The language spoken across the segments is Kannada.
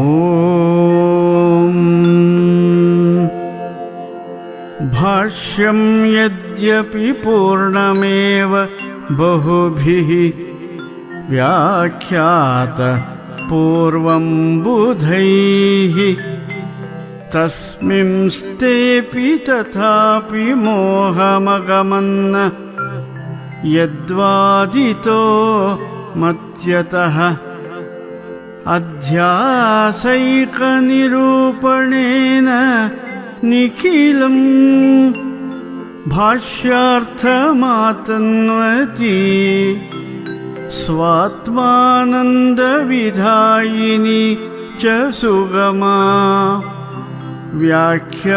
ಓಂ ಭಾಷ್ಯಂ ಯದ್ಯಪಿ ಪೂರ್ಣಮೇವ ಬಹುಭಿಃ ವ್ಯಾಖ್ಯಾತ ಪೂರ್ವಂ ಬುಧೈಃ ತಸ್ಮಿಂಸ್ತೇಪಿ ತಥಾಪಿ ಮೋಹಮಗಮನ್ನ ಯದ್ವಾದಿತೋ ಮತ್ಯತಃ ಅಧ್ಯಾಸೈಕನಿರೂಪಣೇನ ನಿಖಿಲಂ ಭಾಷ್ಯಾರ್ಥಮಾತನ್ವತಿ ಸ್ವಾತ್ಮಾನಂದವಿಧಾಯಿನಿ ಚ ಸುಗಮಾ ವ್ಯಾಖ್ಯಾನಕೇಶಾಂ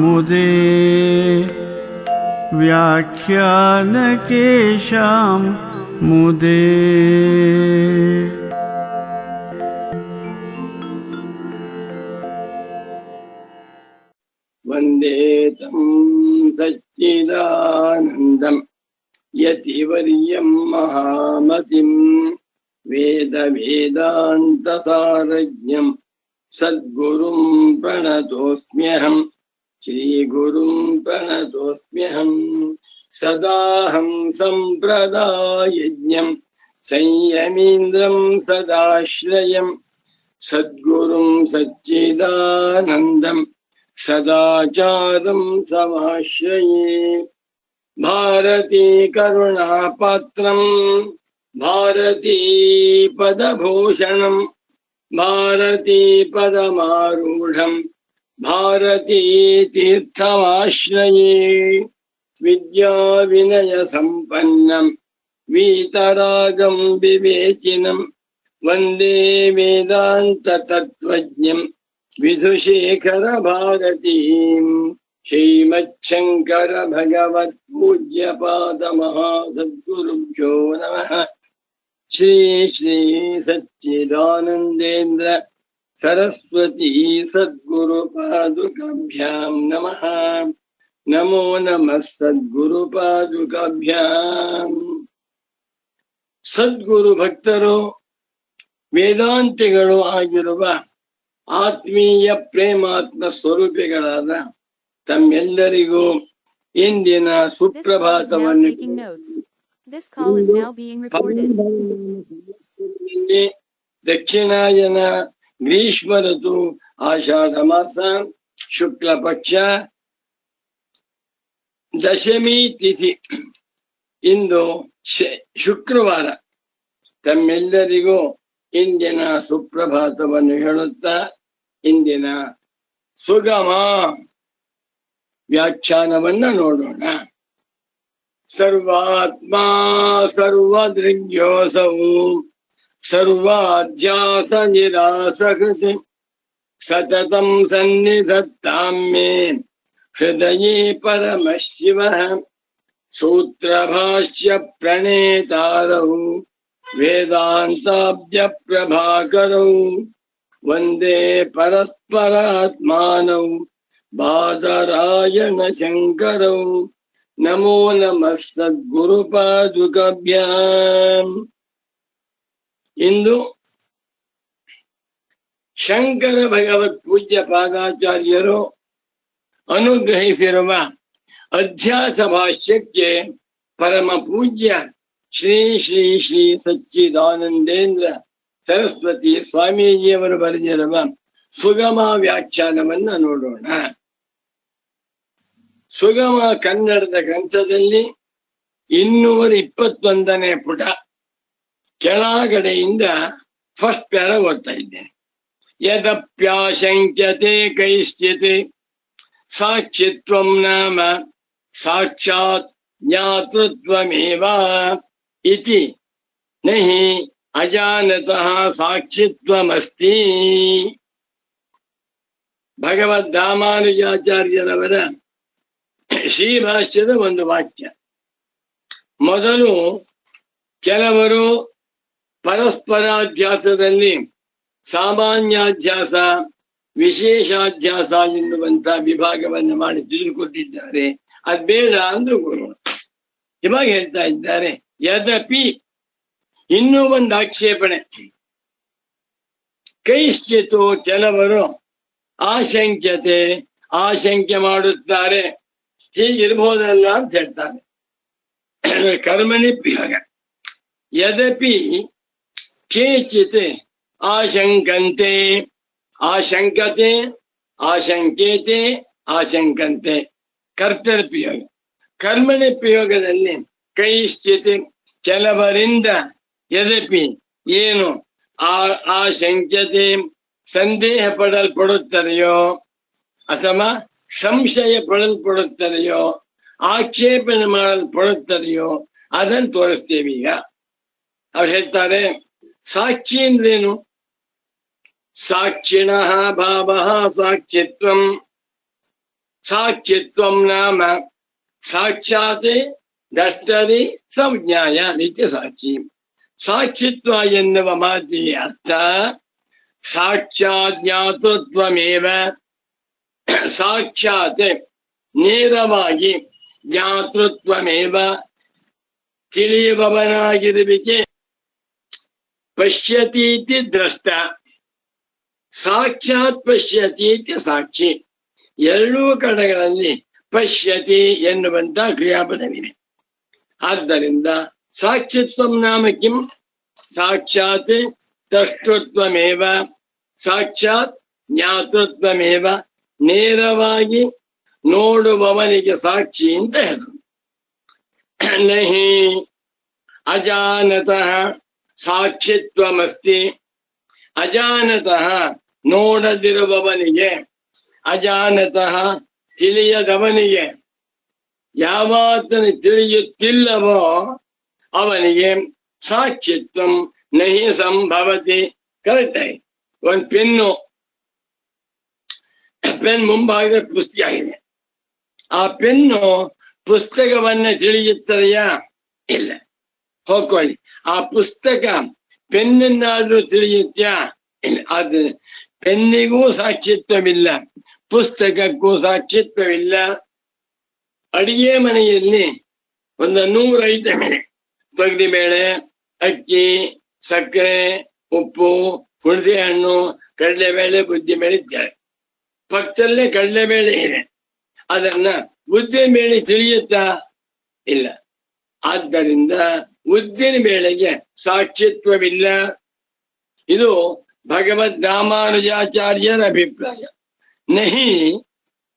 ಮುದೇ ವ್ಯಾಖ್ಯಾನಕೇಶಾಂ ಮುದೇ. ವಂದೇ ತಂ ಸಚ್ಚಿದಾನಂದಂ ಯತಿವರ್ಯಂ ಮಹಾಮತಿಂ ವೇದ ವೇದಾಂತ ಸಾರಜ್ಞಂ ಸದ್ಗುರುಂ ಪ್ರಣತೋಸ್ಮ್ಯಹಂ ಶ್ರೀಗುರುಂ ಪ್ರಣತೋಸ್ಮ್ಯಹಂ ಸದಾಹಂ ಸಂಪ್ರದಾಯಜ್ಞಂ ಸಂಯಮೀಂದ್ರಂ ಸದಾಶ್ರಯಂ ಸದ್ಗುರುಂ ಸಚ್ಚಿದಾನಂದಂ ಸದಾಚಾರಂ ಸಮಾಶ್ರಯೇ. ಭಾರತೀ ಕರುಣಾಪಾತ್ರಂ ಭಾರತೀ ಪದಭೂಷಣಂ ಭಾರತೀ ಪದಮಾರೂಢಂ ಭಾರತೀ ತೀರ್ಥಮಾಶ್ರಯೇ. ವಿದ್ಯಾ ವಿನಯ ಸಂಪನ್ನಂ ವೀತರಾಗಂ ವಿವೇಚಿನಂ ವಂದೇ ವೇದಾಂತ ತತ್ವಜ್ಞಂ ವಿಧುಶೇಖರ ಭಾರತೀಂ. ಶ್ರೀಮಚ್ಛಂಕರ ಭಗವತ್ ಪೂಜ್ಯ ಪಾದ ಮಹಾಸದ್ಗುರುಭ್ಯೋ ನಮಃ. ಶ್ರೀ ಶ್ರೀ ಸಚ್ಚಿದಾನಂದೇಂದ್ರ ಸರಸ್ವತಿ ಸದ್ಗುರು ಪಾದುಕಾಭ್ಯಾಂ ನಮಃ. ನಮೋ ನಮಃ ಸದ್ಗುರು ಪಾದುಕಾಭ್ಯಾಂ. ಸದ್ಗುರು ಭಕ್ತರು ವೇದಾಂತಿಗಳು ಆಗಿರುವ ಆತ್ಮೀಯ ಪ್ರೇಮಾತ್ಮ ಸ್ವರೂಪಿಗಳಾದ ತಮ್ಮೆಲ್ಲರಿಗೂ ಇಂದಿನ ಸುಪ್ರಭಾತವನ್ನು ದಕ್ಷಿಣಾಯನ ಗ್ರೀಷ್ಮ ಋತು ಆಷಾಢ ಮಾಸ ಶುಕ್ಲ ಪಕ್ಷ ದಶಮಿ ತಿಥಿ ಇಂದು ಶುಕ್ರವಾರ. ತಮ್ಮೆಲ್ಲರಿಗೂ ಇಂದಿನ ಸುಪ್ರಭಾತವನ್ನು ಹೇಳುತ್ತಾ ಇಂದಿನ ಸುಗಮ ವ್ಯಾಖ್ಯಾನವನ್ನ ನೋಡೋಣ. ಸರ್ವಾತ್ಮ ಸರ್ವದೃಗ್ಯೋಸೌ ಸರ್ವಾಧ್ಯಾಸ ನಿರಾಸಕೃತಿ ಸತತಂ ಸನ್ನಿಧತ್ತಾಂ ಮೇ ಹೃದಯೇ ಪರಮಶಿವಃ. ಸೂತ್ರಭಾಷ್ಯ ಪ್ರಣೇತಾರೌ ವೇದಾಂತಾಬ್ಜ ಪ್ರಭಾಕರೌ ವಂದೇ ಪರಸ್ಪರಾತ್ಮಾನೌ ಬಾದರಾಯಣ ಶಂಕರೌ. ನಮೋ ನಮಃ ಸದ್ಗುರು ಪಾದುಕಾಭ್ಯಾಂ. ಇಂದು ಶಂಕರ ಭಗವತ್ ಪೂಜ್ಯ ಪಾದಾಚಾರ್ಯರು ಅನುಗ್ರಹಿಸಿರುವ ಅಧ್ಯಾಸ ಭಾಷ್ಯಕ್ಕೆ ಪರಮ ಪೂಜ್ಯ ಶ್ರೀ ಶ್ರೀ ಶ್ರೀ ಸಚ್ಚಿದಾನಂದೇಂದ್ರ ಸರಸ್ವತಿ ಸ್ವಾಮೀಜಿಯವರು ಬರೆದಿರುವ ಸುಗಮ ವ್ಯಾಖ್ಯಾನವನ್ನ ನೋಡೋಣ. ಸುಗಮ ಕನ್ನಡದ ಗ್ರಂಥದಲ್ಲಿ 221ನೇ ಪುಟ ಕೆಳಗಡೆಯಿಂದ ಫಸ್ಟ್ ಪ್ಯಾರ ಓದ್ತಾ ಇದ್ದೇನೆ. ಯದಪ್ಯಾಶಂಕ್ಯತೆ ಕೈಶ್ಚಿತ್ ಸಾಕ್ಷಿತ್ವಂ ನಾಮ ಸಾಕ್ಷಾತ್ ಜ್ಞಾತೃತ್ವಮೇವ ಇತಿ ನಹಿ ಅಜಾನತಃ ಸಾಕ್ಷಿತ್ವಮಸ್ತಿ. ಭಗವದ್ ರಾಮಾನುಜಾಚಾರ್ಯರವರ ಶ್ರೀಭಾಷ್ಯದ ಒಂದು ವಾಕ್ಯ. ಮೊದಲು ಕೆಲವರು ಪರಸ್ಪರಾಧ್ಯಾಸದಲ್ಲಿ ಸಾಮಾನ್ಯಾಧ್ಯಾಸ ವಿಶೇಷಾಧ್ಯಾಸ ಎನ್ನುವಂತ ವಿಭಾಗವನ್ನು ಮಾಡಿ ತಿಳಿದುಕೊಟ್ಟಿದ್ದಾರೆ. ಅದ್ ಬೇಡ ಅಂದ್ರು ಗುರು. ಇವಾಗ ಹೇಳ್ತಾ ಇದ್ದಾರೆ ಯದಪಿ ಇನ್ನೂ ಒಂದು ಆಕ್ಷೇಪಣೆ. ಕೈಶ್ಚಿತು ಕೆಲವರು ಆಶಂಕ್ಯತೆ ಆಶಂಕೆ ಮಾಡುತ್ತಾರೆ, ಹೀಗಿರ್ಬೋದಲ್ಲ ಅಂತ ಹೇಳ್ತಾರೆ. ಕರ್ಮಣಿ ಪ್ರಯೋಗ. ಯದಪಿ ಕೇಚಿತ್ ಆಶಂಕಂತೆ ಆಶಂಕತೆ ಆಶಂಕೇತೆ ಆಶಂಕಂತೆ ಕರ್ತೃಪ್ರಯೋಗ. ಕರ್ಮಣಿ ಪ್ರಯೋಗದಲ್ಲಿ ಕೈಶ್ಚಿತ್ ಕೆಲವರಿಂದ ಯದಪಿ ಏನು ಆಶಂಕ್ಯತೆ ಸಂದೇಹ ಪಡಲ್ಪಡುತ್ತದೆಯೋ ಅಥವಾ ಸಂಶಯ ಪಡಲ್ಪಡುತ್ತದೆಯೋ ಆಕ್ಷೇಪಣೆ ಮಾಡಲ್ಪಡುತ್ತದೆಯೋ ಅದನ್ನು ತೋರಿಸ್ತೇವೆ. ಈಗ ಅವ್ರು ಹೇಳ್ತಾರೆ ಸಾಕ್ಷಿ ಅಂದ್ರೇನು? ಸಾಕ್ಷಿಣ ಭಾವ ಸಾಕ್ಷಿತ್ವಂ. ಸಾಕ್ಷಿತ್ವಂ ನಾಮ ಸಾಕ್ಷಾತ್ ದಷ್ಟರಿ ಸಂಜ್ಞಾಯ ನಿತ್ಯ ಸಾಕ್ಷಿ. ಸಾಕ್ಷಿತ್ವ ಎನ್ನುವ ಮಾತಿಗೆ ಅರ್ಥ ಸಾಕ್ಷಾತ್ ಜ್ಞಾತೃತ್ವಮೇವ. ಸಾಕ್ಷಾತ್ ನೇರವಾಗಿ ಜ್ಞಾತೃತ್ವಮೇವ ತಿಳಿಯುವವನಾಗಿರುವಿಕೆ. ಪಶ್ಯತೀತಿ ದ್ರಷ್ಟ, ಸಾಕ್ಷಾತ್ ಪಶ್ಯತೀತಿ ಸಾಕ್ಷಿ. ಎರಡೂ ಕಡೆಗಳಲ್ಲಿ ಪಶ್ಯತಿ ಎನ್ನುವಂತ ಕ್ರಿಯಾಪದವಿದೆ. ಆದ್ದರಿಂದ ಸಾಕ್ಷಿತ್ವಂ ನಾಮ ಕಿಂ? ಸಾಕ್ಷಾತ್ ದ್ರಷ್ಟೃತ್ವಮೇವ ಸಾಕ್ಷಾತ್ ಜ್ಞಾತೃತ್ವಮೇವ. ನೇರವಾಗಿ ನೋಡುವವನಿಗೆ ಸಾಕ್ಷಿ ಅಂತ ಹೆಸರು. ನಹಿ ಅಜಾನತಃ ಸಾಕ್ಷಿತ್ವಮಸ್ತಿ. ಅಜಾನತಃ ನೋಡದಿರುವವನಿಗೆ, ಅಜಾನತಃ ತಿಳಿಯದವನಿಗೆ, ಯಾವಾತನ ತಿಳಿಯುತ್ತಿಲ್ಲವೋ ಅವನಿಗೆ ಸಾಕ್ಷಿತ್ವಂ ನಹಿ ಸಂಭವತಿ. ಕರೆಕ್ಟ್ ಆಗಿ ಒಂದು ಪೆನ್ ಮುಂಭಾಗದ ಪುಸ್ತಕ ಇದೆ. ಆ ಪೆನ್ನು ಪುಸ್ತಕವನ್ನ ತಿಳಿಯುತ್ತದೆಯಾ? ಇಲ್ಲ. ಹೋಗ್ಕೊಳ್ಳಿ, ಆ ಪುಸ್ತಕ ಪೆನ್ನನ್ನಾದ್ರೂ ತಿಳಿಯುತ್ತಾ? ಇಲ್ಲ. ಅದು ಪೆನ್ನಿಗೂ ಸಾಕ್ಷಿತ್ವವಿಲ್ಲ, ಪುಸ್ತಕಕ್ಕೂ ಸಾಕ್ಷಿತ್ವವಿಲ್ಲ. ಅಡಿಗೆ ಮನೆಯಲ್ಲಿ ಒಂದು 100 ಐಟಮ್ ಇದೆ. ತೊಗರಿಬೇಳೆ, ಅಕ್ಕಿ, ಸಕ್ಕರೆ, ಉಪ್ಪು, ಹುಣಸೆ ಹಣ್ಣು, ಕಡಲೆಬೇಳೆ, ಉದ್ದಿನಬೇಳೆ ಇತ್ಯಾದಿ. ಪಕ್ಕದಲ್ಲೇ ಕಡಲೆಬೇಳೆ ಇದೆ. ಅದನ್ನ ಉದ್ದಿನಬೇಳೆ ತಿಳಿಯುತ್ತಾ? ಇಲ್ಲ. ಆದ್ದರಿಂದ ಉದ್ದಿನ ಬೇಳೆಗೆ ಸಾಕ್ಷಿತ್ವವಿಲ್ಲ. ಇದು ಭಗವದ್ ರಾಮಾನುಜಾಚಾರ್ಯರ ಅಭಿಪ್ರಾಯ. ನಹಿ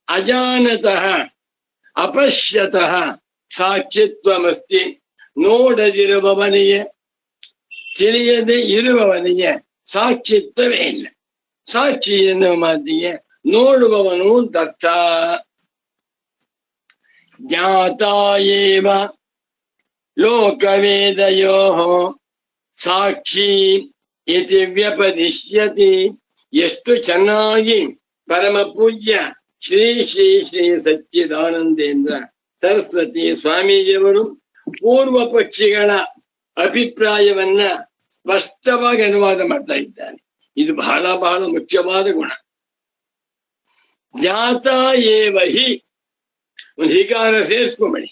ಅಜಾನತಃ ಅಪಶ್ಯತಃ ಸಾಕ್ಷಿತ್ವಮಸ್ತಿ. ನೋಡದಿರುವವನಿಗೆ, ತಿಳಿಯದೆ ಇರುವವನಿಗೆ ಸಾಕ್ಷಿತ್ವವೇ ಇಲ್ಲ. ಸಾಕ್ಷಿ ಎನ್ನುವ ಮಾತಿಗೆ ನೋಡುವವನು ದರ್ಥ. ಜ್ಞಾತಾಯೇವ ಲೋಕವೇದಯೋ ಸಾಕ್ಷಿ ಇತಿ ವ್ಯಪದಿಶ್ಯತಿ. ಎಷ್ಟು ಚೆನ್ನಾಗಿ ಪರಮ ಪೂಜ್ಯ ಶ್ರೀ ಶ್ರೀ ಶ್ರೀ ಸಚ್ಚಿದಾನಂದೇಂದ್ರ ಸರಸ್ವತಿ ಸ್ವಾಮೀಜಿಯವರು ಪೂರ್ವ ಪಕ್ಷಿಗಳ ಅಭಿಪ್ರಾಯವನ್ನ ಸ್ಪಷ್ಟವಾಗಿ ಅನುವಾದ ಮಾಡ್ತಾ ಇದ್ದಾರೆ. ಇದು ಬಹಳ ಬಹಳ ಮುಖ್ಯವಾದ ಗುಣ. ಜ್ಞಾತ ಏವ ಹಿ, ಒಂದು ಹೀಕಾರ ಸೇರಿಸ್ಕೊಂಬಡಿ.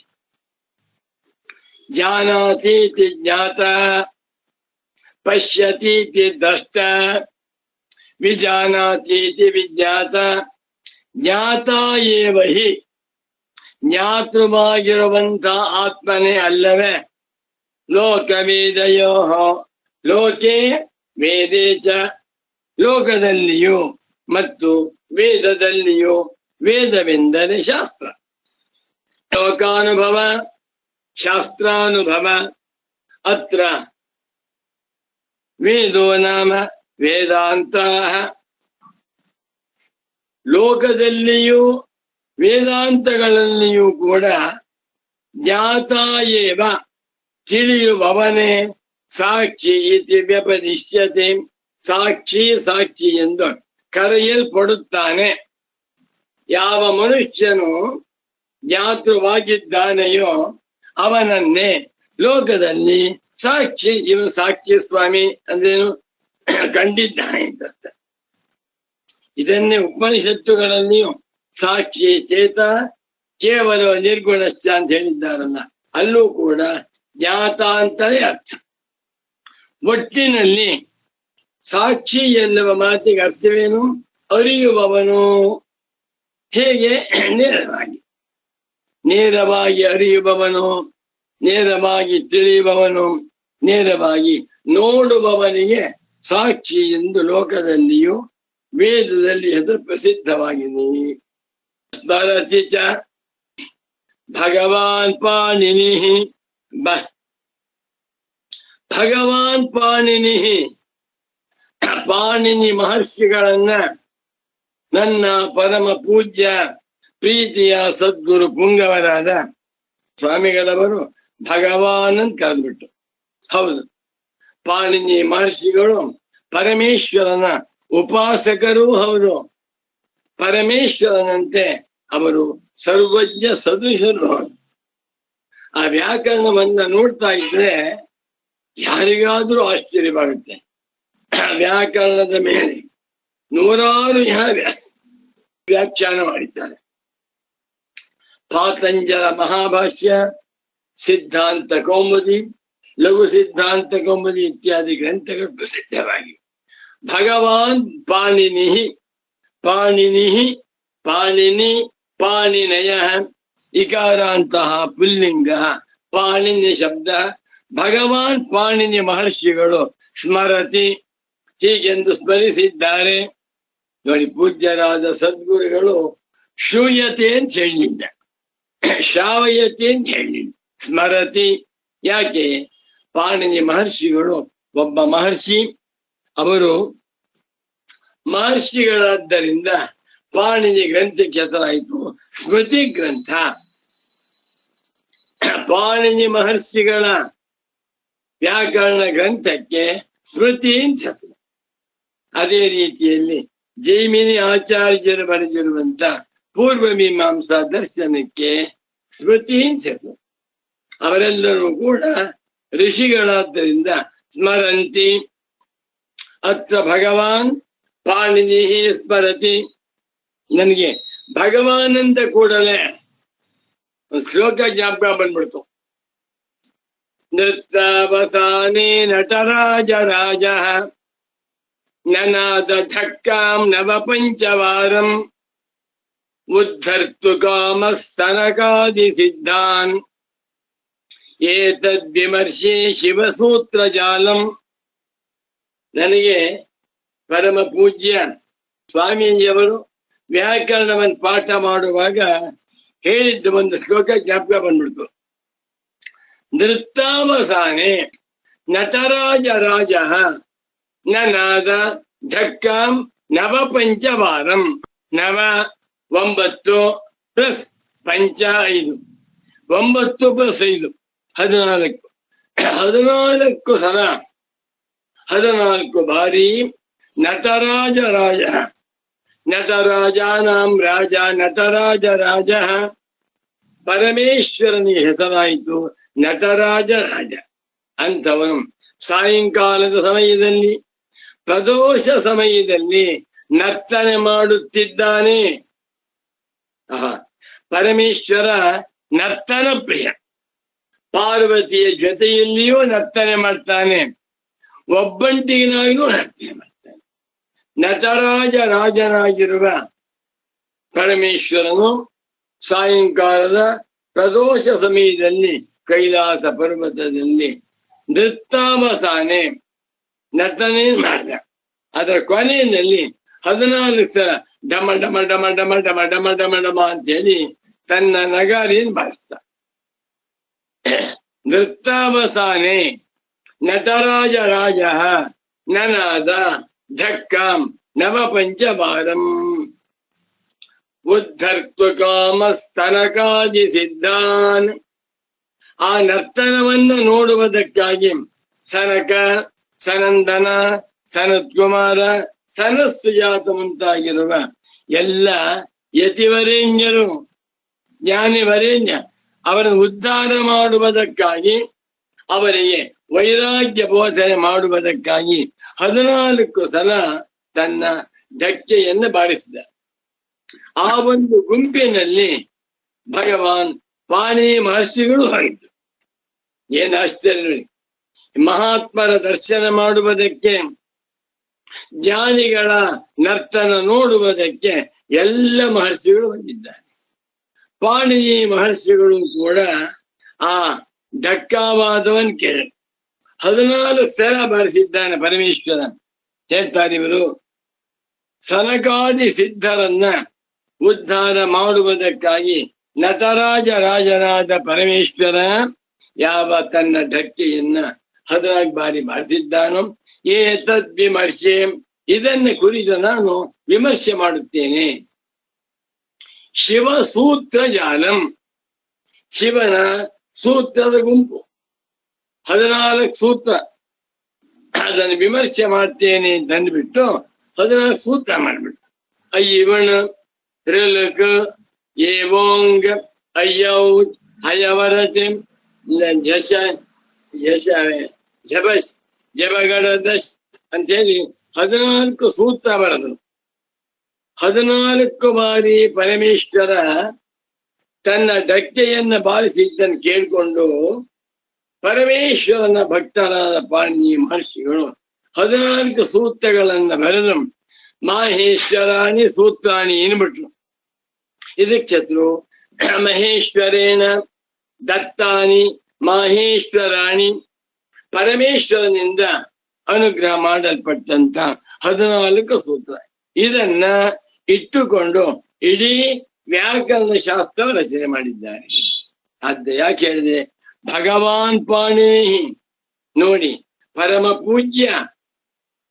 ಜಾನಾತೀತಿ ಜ್ಞಾತ, ಪಶ್ಯತೀತಿ ದ್ರಷ್ಟ, ವಿಜಾನಾತೀತಿ ವಿಜ್ಞಾತ. ಜ್ಞಾತ ಏವ ಹಿ, ಜ್ಞಾತೃವಾಗಿರುವಂತ ಆತ್ಮನೇ ಅಲ್ಲವೇ? ಲೋಕವೇದಯೋ, ಲೋಕೆ ವೇದೇ ಚ, ಲೋಕದಲ್ಲಿಯೂ ಮತ್ತು ವೇದದಲ್ಲಿಯೂ. ವೇದವೆಂದರೆ ಶಾಸ್ತ್ರ. ಲೋಕಾನುಭವ ಶಾಸ್ತ್ರಾನುಭವ. ಅತ್ರ ವೇದೋ ನಾಮ ವೇದಾಂತ. ಲೋಕದಲ್ಲಿಯೂ ವೇದಾಂತಗಳಲ್ಲಿಯೂ ಕೂಡ ಜ್ಞಾತ ಏವ ತಿಳಿಯುವವನೇ ಸಾಕ್ಷಿ ಇತಿ ವ್ಯಪದಿಶ್ಯತೆ. ಸಾಕ್ಷಿ ಸಾಕ್ಷಿ ಎಂದು ಕರೆಯಲ್ಪಡುತ್ತಾನೆ. ಯಾವ ಮನುಷ್ಯನು ಜ್ಞಾತೃವಾಗಿದ್ದಾನೆಯೋ ಅವನನ್ನೇ ಲೋಕದಲ್ಲಿ ಸಾಕ್ಷಿ, ಇವನು ಸಾಕ್ಷಿ ಸ್ವಾಮಿ ಅಂದ್ರೇನು? ಕಂಡಿದ್ದಾನೆ ಅಂತ. ಇದನ್ನೇ ಉಪನಿಷತ್ತುಗಳಲ್ಲಿಯೂ ಸಾಕ್ಷಿ ಚೇತ ಕೇವಲ ನಿರ್ಗುಣಶ್ಚ ಅಂತ ಹೇಳಿದ್ದಾರಲ್ಲ, ಅಲ್ಲೂ ಕೂಡ ಜ್ಞಾತ ಅಂತಲೇ ಅರ್ಥ. ಒಟ್ಟಿನಲ್ಲಿ ಸಾಕ್ಷಿ ಎನ್ನುವ ಮಾತಿಗೆ ಅರ್ಥವೇನು? ಅರಿಯುವವನು. ಹೇಗೆ? ನೇರವಾಗಿ ಅರಿಯುವವನು, ನೇರವಾಗಿ ತಿಳಿಯುವವನು, ನೇರವಾಗಿ ನೋಡುವವನಿಗೆ ಸಾಕ್ಷಿ ಎಂದು ಲೋಕದಲ್ಲಿಯೂ ವೇದದಲ್ಲಿ ಹೆಸರು ಪ್ರಸಿದ್ಧವಾಗಿದೆ. ಸ್ಮರತಿ ಚ ಭಗವಾನ್ ಪಾಣಿನಿ. ಭಗವಾನ್ ಪಾಣಿನಿ, ಪಾಣಿನಿ ಮಹರ್ಷಿಗಳನ್ನ ನನ್ನ ಪರಮ ಪೂಜ್ಯ ಪ್ರೀತಿಯ ಸದ್ಗುರು ಪುಂಗವರಾದ ಸ್ವಾಮಿಗಳವರು ಭಗವಾನ್ ಅಂತ ಕರೆದ್ಬಿಟ್ಟು. ಹೌದು, ಪಾಣಿನಿ ಮಹರ್ಷಿಗಳು ಪರಮೇಶ್ವರನ ಉಪಾಸಕರೂ ಹೌದು. ಪರಮೇಶ್ವರನಂತೆ ಅವರು ಸರ್ವಜ್ಞ ಸದೃಶರು ಹೌದು. ಆ ವ್ಯಾಕರಣವನ್ನ ನೋಡ್ತಾ ಇದ್ರೆ ಯಾರಿಗಾದ್ರೂ ಆಶ್ಚರ್ಯವಾಗುತ್ತೆ. ವ್ಯಾಕರಣದ ಮೇಲೆ ನೂರಾರು ವ್ಯಾಖ್ಯಾನ ಮಾಡಿದ್ದಾರೆ. ಪಾತಂಜಲ ಮಹಾಭಾಷ್ಯ, ಸಿದ್ಧಾಂತ ಕೌಮುದಿ, ಲಘು ಸಿದ್ಧಾಂತ ಕೌಮುದಿ ಇತ್ಯಾದಿ ಗ್ರಂಥಗಳು ಪ್ರಸಿದ್ಧವಾಗಿವೆ. ಭಗವಾನ್ ಪಾಣಿನಿ, ಪಾಣಿನಿ, ಪಾಣಿನಿ, ಪಾಣಿನಯ, ಇಕಾರಾಂತಹ ಪುಲ್ಲಿಂಗ, ಪಾಣಿನಿ ಶಬ್ದ. ಭಗವಾನ್ ಪಾಣಿನಿ ಮಹರ್ಷಿಗಳು ಸ್ಮರತಿ, ಹೀಗೆಂದು ಸ್ಮರಿಸಿದ್ದಾರೆ. ನೋಡಿ, ಪೂಜ್ಯರಾದ ಸದ್ಗುರುಗಳು ಶೂಯತೆ ಅಂತ ಹೇಳಿಲ್ಲ, ಶಾವಯತೆ ಅಂತ ಹೇಳಿಲ್ಲ, ಸ್ಮರತಿ. ಯಾಕೆ? ಪಾಣಿನಿ ಮಹರ್ಷಿಗಳು ಒಬ್ಬ ಮಹರ್ಷಿ. ಅವರು ಮಹರ್ಷಿಗಳಾದ್ದರಿಂದ ಪಾಣಿನಿ ಗ್ರಂಥಕ್ಕೆ ಹೆಸರಾಯಿತು ಸ್ಮೃತಿ ಗ್ರಂಥ. ಪಾಣಿನಿ ಮಹರ್ಷಿಗಳ ವ್ಯಾಕರಣ ಗ್ರಂಥಕ್ಕೆ ಸ್ಮೃತಿ ಅಂತ ಹೆಸರು. ಅದೇ ರೀತಿಯಲ್ಲಿ ಜೈಮಿನಿ ಆಚಾರ್ಯರು ಬರೆದಿರುವಂತ ಪೂರ್ವ ಮೀಮಾಂಸಾ ದರ್ಶನಕ್ಕೆ ಸ್ಮೃತಿ ಅಂತ ಹೆಸರು. ಅವರೆಲ್ಲರೂ ಕೂಡ ಋಷಿಗಳಾದ್ದರಿಂದ ಸ್ಮರಂತಿ. ಅತ್ರ ಭಗವಾನ್ ಪಾಣಿನಿ ಸ್ಮರತಿ. ನನಗೆ ಭಗವಾನ್ ಅಂತ ಕೂಡಲೇ ಒಂದು ಶ್ಲೋಕ ಜ್ಞಾಪಕ ಬಂದ್ಬಿಡ್ತು. ನೃತ್ತಾವಸಾನೆ ನಟರಾಜ ರಾಜ ನನಾದ ಛಕ್ಕಾಂ ನವ ಪಂಚವಾರಂ ಉದ್ಧರ್ತು ಕಾಮ ಸನಕಾದಿ ಸಿದ್ಧಾನ್ ಏತದ್ವಿಮರ್ಶೆ ಶಿವಸೂತ್ರ ಜಾಲಂ. ನನಗೆ ಪರಮ ಪೂಜ್ಯ ಸ್ವಾಮೀಜಿಯವರು ವ್ಯಾಕರಣವನ್ನು ಪಾಠ ಮಾಡುವಾಗ ಹೇಳಿದ್ದು ಒಂದು ಶ್ಲೋಕ ಜ್ಞಾಪಕ ಬಂದ್ಬಿಡ್ತು. ನೃತ್ತಾವಸಾನೆ ನಟರಾಜ ರಾಜ ನನಾದ ಧಕ್ಕಾಂ ನವ ಪಂಚವಾರಂ. ನವ 9 ಪ್ಲಸ್ ಪಂಚ 5, 9 ಪ್ಲಸ್ 5 14. 14 ಸಲ 14 ಬಾರಿ ನಟರಾಜ ರಾಜ, ನಟರಾಜಾನಾಂ ರಾಜ, ನಟರಾಜ ರಾಜ. ಪರಮೇಶ್ವರನಿಗೆ ಹೆಸರಾಯಿತು ನಟರಾಜ ರಾಜ. ಅಂಥವನು ಸಾಯಂಕಾಲದ ಸಮಯದಲ್ಲಿ, ಪ್ರದೋಷ ಸಮಯದಲ್ಲಿ ನರ್ತನೆ ಮಾಡುತ್ತಿದ್ದಾನೆ. ಪರಮೇಶ್ವರ ನರ್ತನ ಪ್ರಿಯ. ಪಾರ್ವತಿಯ ಜೊತೆಯಲ್ಲಿಯೂ ನರ್ತನೆ ಮಾಡ್ತಾನೆ, ಒಬ್ಬಂಟಿಗಿನಾಗಿಯೂ ನರ್ತನೆ ಮಾಡ್ತಾನೆ. ನಟರಾಜ ರಾಜನಾಗಿರುವ ಪರಮೇಶ್ವರನು ಸಾಯಂಕಾಲದ ಪ್ರದೋಷ ಸಮಯದಲ್ಲಿ ಕೈಲಾಸ ಪರ್ವತದಲ್ಲಿ ನೃತ್ತಾವಸಾನೆ ನರ್ತನೆ ಮಾಡಿದ. ಅದರ ಕೊನೆಯಲ್ಲಿ 14 ಸಲ ಡಮ ಡಮ ಡಮ ಡಮ ಡಮ ಡಮ ಡಮ ಡಮ ಅಂತ ಹೇಳಿ ತನ್ನ ನಗಾರಿಯನ್ನು ಬಾರಿಸ್ತ. ನೃತ್ತಾವಸಾನೆ ನಟರಾಜ ರಾಜ ನನಾದ ಧಕ್ಕಾಂ ನವ ಪಂಚವಾರಂ ಉದ್ಧರ್ತು ಕಾಮ ಸ್ತನಕಾದಿ ಸಿದ್ಧಾನ್. ಆ ನರ್ತನವನ್ನು ನೋಡುವುದಕ್ಕಾಗಿ ಸನಕ, ಸನಂದನ, ಸನತ್ಕುಮಾರ, ಸನಸ್ಸುಜಾತ ಮುಂತಾಗಿರುವ ಎಲ್ಲ ಯತಿವರೇಣ್ಯರು, ಜ್ಞಾನಿವರೇಣ್ಯ ಅವರನ್ನು ಉದ್ಧಾರ ಮಾಡುವುದಕ್ಕಾಗಿ, ಅವರಿಗೆ ವೈರಾಗ್ಯ ಬೋಧನೆ ಮಾಡುವುದಕ್ಕಾಗಿ 14 ಸಲ ತನ್ನ ಧಕ್ಕೆಯನ್ನು ಬಾರಿಸಿದ. ಆ ಒಂದು ಗುಂಪಿನಲ್ಲಿ ಭಗವಾನ್ ಪಾಣಿನಿ ಮಹರ್ಷಿಗಳು ಹೋಯಿತು. ಏನ್ ಆಶ್ಚರ್ಯ ನೋಡಿ. ಮಹಾತ್ಮರ ದರ್ಶನ ಮಾಡುವುದಕ್ಕೆ, ಜ್ಞಾನಿಗಳ ನರ್ತನ ನೋಡುವುದಕ್ಕೆ ಎಲ್ಲ ಮಹರ್ಷಿಗಳು ಬಂದಿದ್ದಾರೆ. ಪಾಣಿನಿ ಮಹರ್ಷಿಗಳು ಕೂಡ ಆ ಢಕ್ಕಾವಾದವನ್ ಕೇಳಿ 14 ಸಲ ಬಾರಿಸಿದ್ದಾನೆ ಪರಮೇಶ್ವರ. ಹೇಳ್ತಾರೆ ಇವರು, ಸನಕಾದಿ ಸಿದ್ಧರನ್ನ ಉದ್ಧಾರ ಮಾಡುವುದಕ್ಕಾಗಿ ನಟರಾಜ ರಾಜನಾದ ಪರಮೇಶ್ವರ ಯಾವ ತನ್ನ ಢಕ್ಕೆಯನ್ನ 14 ಬಾರಿ ಬಾರಿಸಿದ್ದಾನೋ, ಏತದ್ ವಿಮರ್ಶೆ, ಇದನ್ನ ಕುರಿತು ನಾನು ವಿಮರ್ಶೆ ಮಾಡುತ್ತೇನೆ. ಶಿವ ಸೂತ್ರ ಜಾಲಂ, ಶಿವನ ಸೂತ್ರದ ಗುಂಪು 14 ಸೂತ್ರ, ಅದನ್ನು ವಿಮರ್ಶೆ ಮಾಡ್ತೇನೆ ಅಂತ ಅಂದ್ಬಿಟ್ಟು 14 ಸೂತ್ರ ಮಾಡ್ಬಿಟ್ಟು, ಅಯ್ಯವಣ ಋಲಕ ಏವೋಂಗ ಅಯ್ಯೌತ್ ಹಯವರತೆ ಯಶ ಯಶ ಜಬಸ್ ಜಬಗಡದಶ್ ಅಂತೇಳಿ 14 ಸೂತ್ರ ಬರೆದರು. 14 ಬಾರಿ ಪರಮೇಶ್ವರ ತನ್ನ ಢಕ್ಕೆಯನ್ನ ಬಾರಿಸಿದ್ದನ್ನು ಕೇಳಿಕೊಂಡು ಪರಮೇಶ್ವರನ ಭಕ್ತರಾದ ಪಾಣಿನಿ ಮಹರ್ಷಿಗಳು 14 ಸೂತ್ರಗಳನ್ನ ಬರೆದು ಮಾಹೇಶ್ವರಾಣಿ ಸೂತ್ರಾಣಿ ಏನ್ಬಿಟ್ರು. ಇದಕ್ಕೆ ಹೆಸರು ಮಹೇಶ್ವರೇಣ ದತ್ತಾನಿ ಮಾಹೇಶ್ವರಾಣಿ, ಪರಮೇಶ್ವರನಿಂದ ಅನುಗ್ರಹ ಮಾಡಲ್ಪಟ್ಟಂತ 14 ಸೂತ್ರ. ಇದನ್ನ ಇಟ್ಟುಕೊಂಡು ಇಡೀ ವ್ಯಾಕರಣ ಶಾಸ್ತ್ರ ರಚನೆ ಮಾಡಿದ್ದಾರೆ. ಅದ ಯಾಕೆ ಹೇಳಿದೆ, ಭಗವಾನ್ ಪಾಣಿನಿ ನೋಡಿ, ಪರಮ ಪೂಜ್ಯ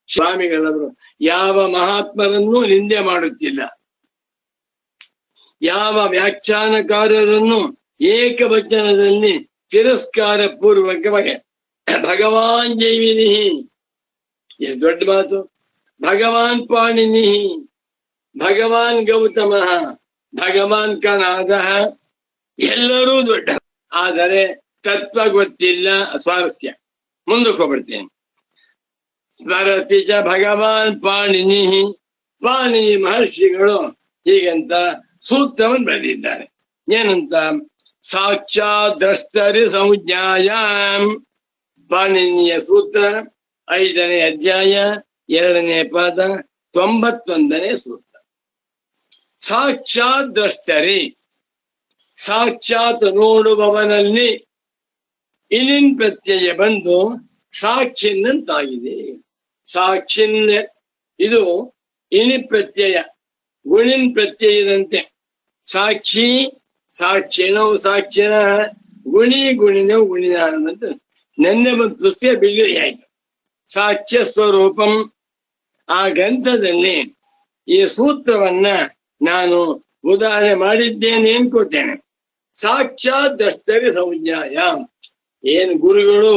ಸ್ವಾಮಿಗಳವರು ಯಾವ ಮಹಾತ್ಮರನ್ನು ನಿಂದೆ ಮಾಡುತ್ತಿಲ್ಲ, ಯಾವ ವ್ಯಾಖ್ಯಾನಕಾರರನ್ನು ಏಕವಚನದಲ್ಲಿ ತಿರಸ್ಕಾರ ಪೂರ್ವಕವಾಗಿ ಭಗವಾನ್ ಜೈವಿನಿ, ಎಷ್ಟು ದೊಡ್ಡ ಮಾತು. ಭಗವಾನ್ ಪಾಣಿನಿ, ಭಗವಾನ್ ಗೌತಮ, ಭಗವಾನ್ ಕನಾದ, ಎಲ್ಲರೂ ದೊಡ್ಡ, ಆದರೆ ತತ್ವ ಗೊತ್ತಿಲ್ಲ. ಸ್ವಾರಸ್ಯ ಮುಂದಕ್ಕೆ ಹೋಗ್ಬಿಡ್ತೇನೆ. ಸ್ಮರತಿ ಚ ಭಗವಾನ್ ಪಾಣಿನಿ, ಪಾಣಿನಿ ಮಹರ್ಷಿಗಳು ಹೀಗಂತ ಸೂತ್ರವನ್ನು ಬರೆದಿದ್ದಾರೆ. ಏನಂತ, ಸಾಕ್ಷಾತ್ ದ್ರಷ್ಟರಿ ಸಂಜ್ಞಾಯಾಂ, ಪಾಣಿನಿಯ ಸೂತ್ರ 5ನೇ ಅಧ್ಯಾಯ 2ನೇ ಪಾದ 91ನೇ ಸೂತ್ರ. ಸಾಕ್ಷಾತ್ ದ್ರಷ್ಟರಿ, ಸಾಕ್ಷಾತ್ ನೋಡುವವನಲ್ಲಿ ಇನಿನ್ ಪ್ರತ್ಯಯ ಬಂದು ಸಾಕ್ಷಿನ್ನಂತಾಗಿದೆ. ಸಾಕ್ಷಿನ್ ಇದು ಇನಿ ಪ್ರತ್ಯಯ, ಗುಣಿನ್ ಪ್ರತ್ಯಯದಂತೆ. ಸಾಕ್ಷಿ ಸಾಕ್ಷಿಣೋ ಸಾಕ್ಷಿಣ, ಗುಣಿ ಗುಣಿನೋ ಗುಣಿನಾನಂತ ನೆನ್ನೆ ಒಂದು ಪುಸ್ತಕ ಬಿಡುಗಡೆ ಆಯ್ತು. ಸಾಕ್ಷ್ಯ ಸ್ವರೂಪಂ, ಆ ಗ್ರಂಥದಲ್ಲಿ ಈ ಸೂತ್ರವನ್ನ ನಾನು ಉದಾಹರಣೆ ಮಾಡಿದ್ದೇನೆ ಅನ್ಕೋತೇನೆ. ಸಾಕ್ಷಾತ್ ದ್ರಷ್ಟರಿ ಸಂಜ್ಞಾಯ, ಏನು ಗುರುಗಳು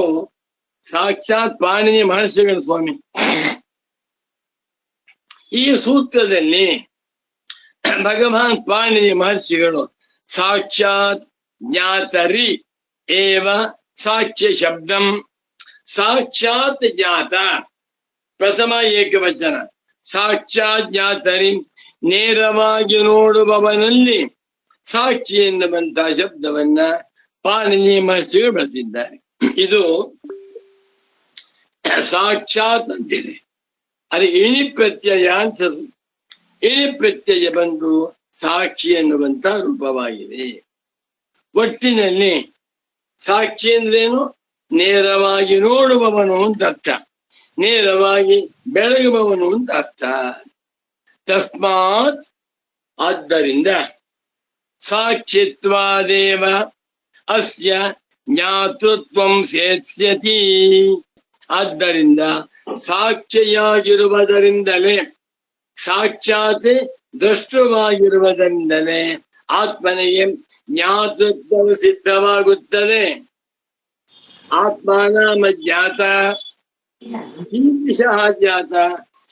ಸಾಕ್ಷಾತ್ ಪಾಣಿನಿ ಮಹರ್ಷಿಗಳು ಸ್ವಾಮಿ. ಈ ಸೂತ್ರದಲ್ಲಿ ಭಗವಾನ್ ಪಾಣಿನಿ ಮಹರ್ಷಿಗಳು ಸಾಕ್ಷಾತ್ ಜ್ಞಾತರಿ ಏವ ಸಾಕ್ಷ್ಯ ಶಬ್ದಂ, ಸಾಕ್ಷಾತ್ ಜ್ಞಾತ ಪ್ರಥಮ ಏಕವಚನ, ಸಾಕ್ಷಾತ್ ಜ್ಞಾತರಿ ನೇರವಾಗಿ ನೋಡುವವನಲ್ಲಿ ಸಾಕ್ಷಿ ಎನ್ನುವಂತಹ ಶಬ್ದವನ್ನ ಪಾಣಿನಿ ಮಹರ್ಷಿಗಳು ಬಳಸಿದ್ದಾರೆ. ಇದು ಸಾಕ್ಷಾತ್ ಅಂತಿದೆ, ಅದು ಇಣಿ ಪ್ರತ್ಯಯ ಅಂತ. ಇಣಿ ಪ್ರತ್ಯಯ ಬಂದು ಸಾಕ್ಷಿ ಎನ್ನುವಂತ ರೂಪವಾಗಿದೆ. ಒಟ್ಟಿನಲ್ಲಿ ಸಾಕ್ಷಿ ಅಂದ್ರೇನು, ನೇರವಾಗಿ ನೋಡುವವನು ಅಂತ ಅರ್ಥ, ನೇರವಾಗಿ ಬೆಳಗುವವನು ಅಂತ ಅರ್ಥ. ತಸ್ಮಾತ್, ಆದ್ದರಿಂದ ಸಾಕ್ಷಿತ್ವಾದೇವ ಅಸ್ಯ ಜ್ಞಾತೃತ್ವಂ ಸೇತ್ಸ್ಯತಿ, ಆದ್ದರಿಂದ ಸಾಕ್ಷಿಯಾಗಿರುವುದರಿಂದಲೇ, ಸಾಕ್ಷಾತ್ ದೃಷ್ಟವಾಗಿರುವುದರಿಂದಲೇ ಆತ್ಮನಿಗೆ ಜ್ಞಾತೃತ್ವವು ಸಿದ್ಧವಾಗುತ್ತದೆ. ಆತ್ಮಾನಾಮ ಜ್ಞಾತ ಕೀದೃಶಃ ಜ್ಞಾತ,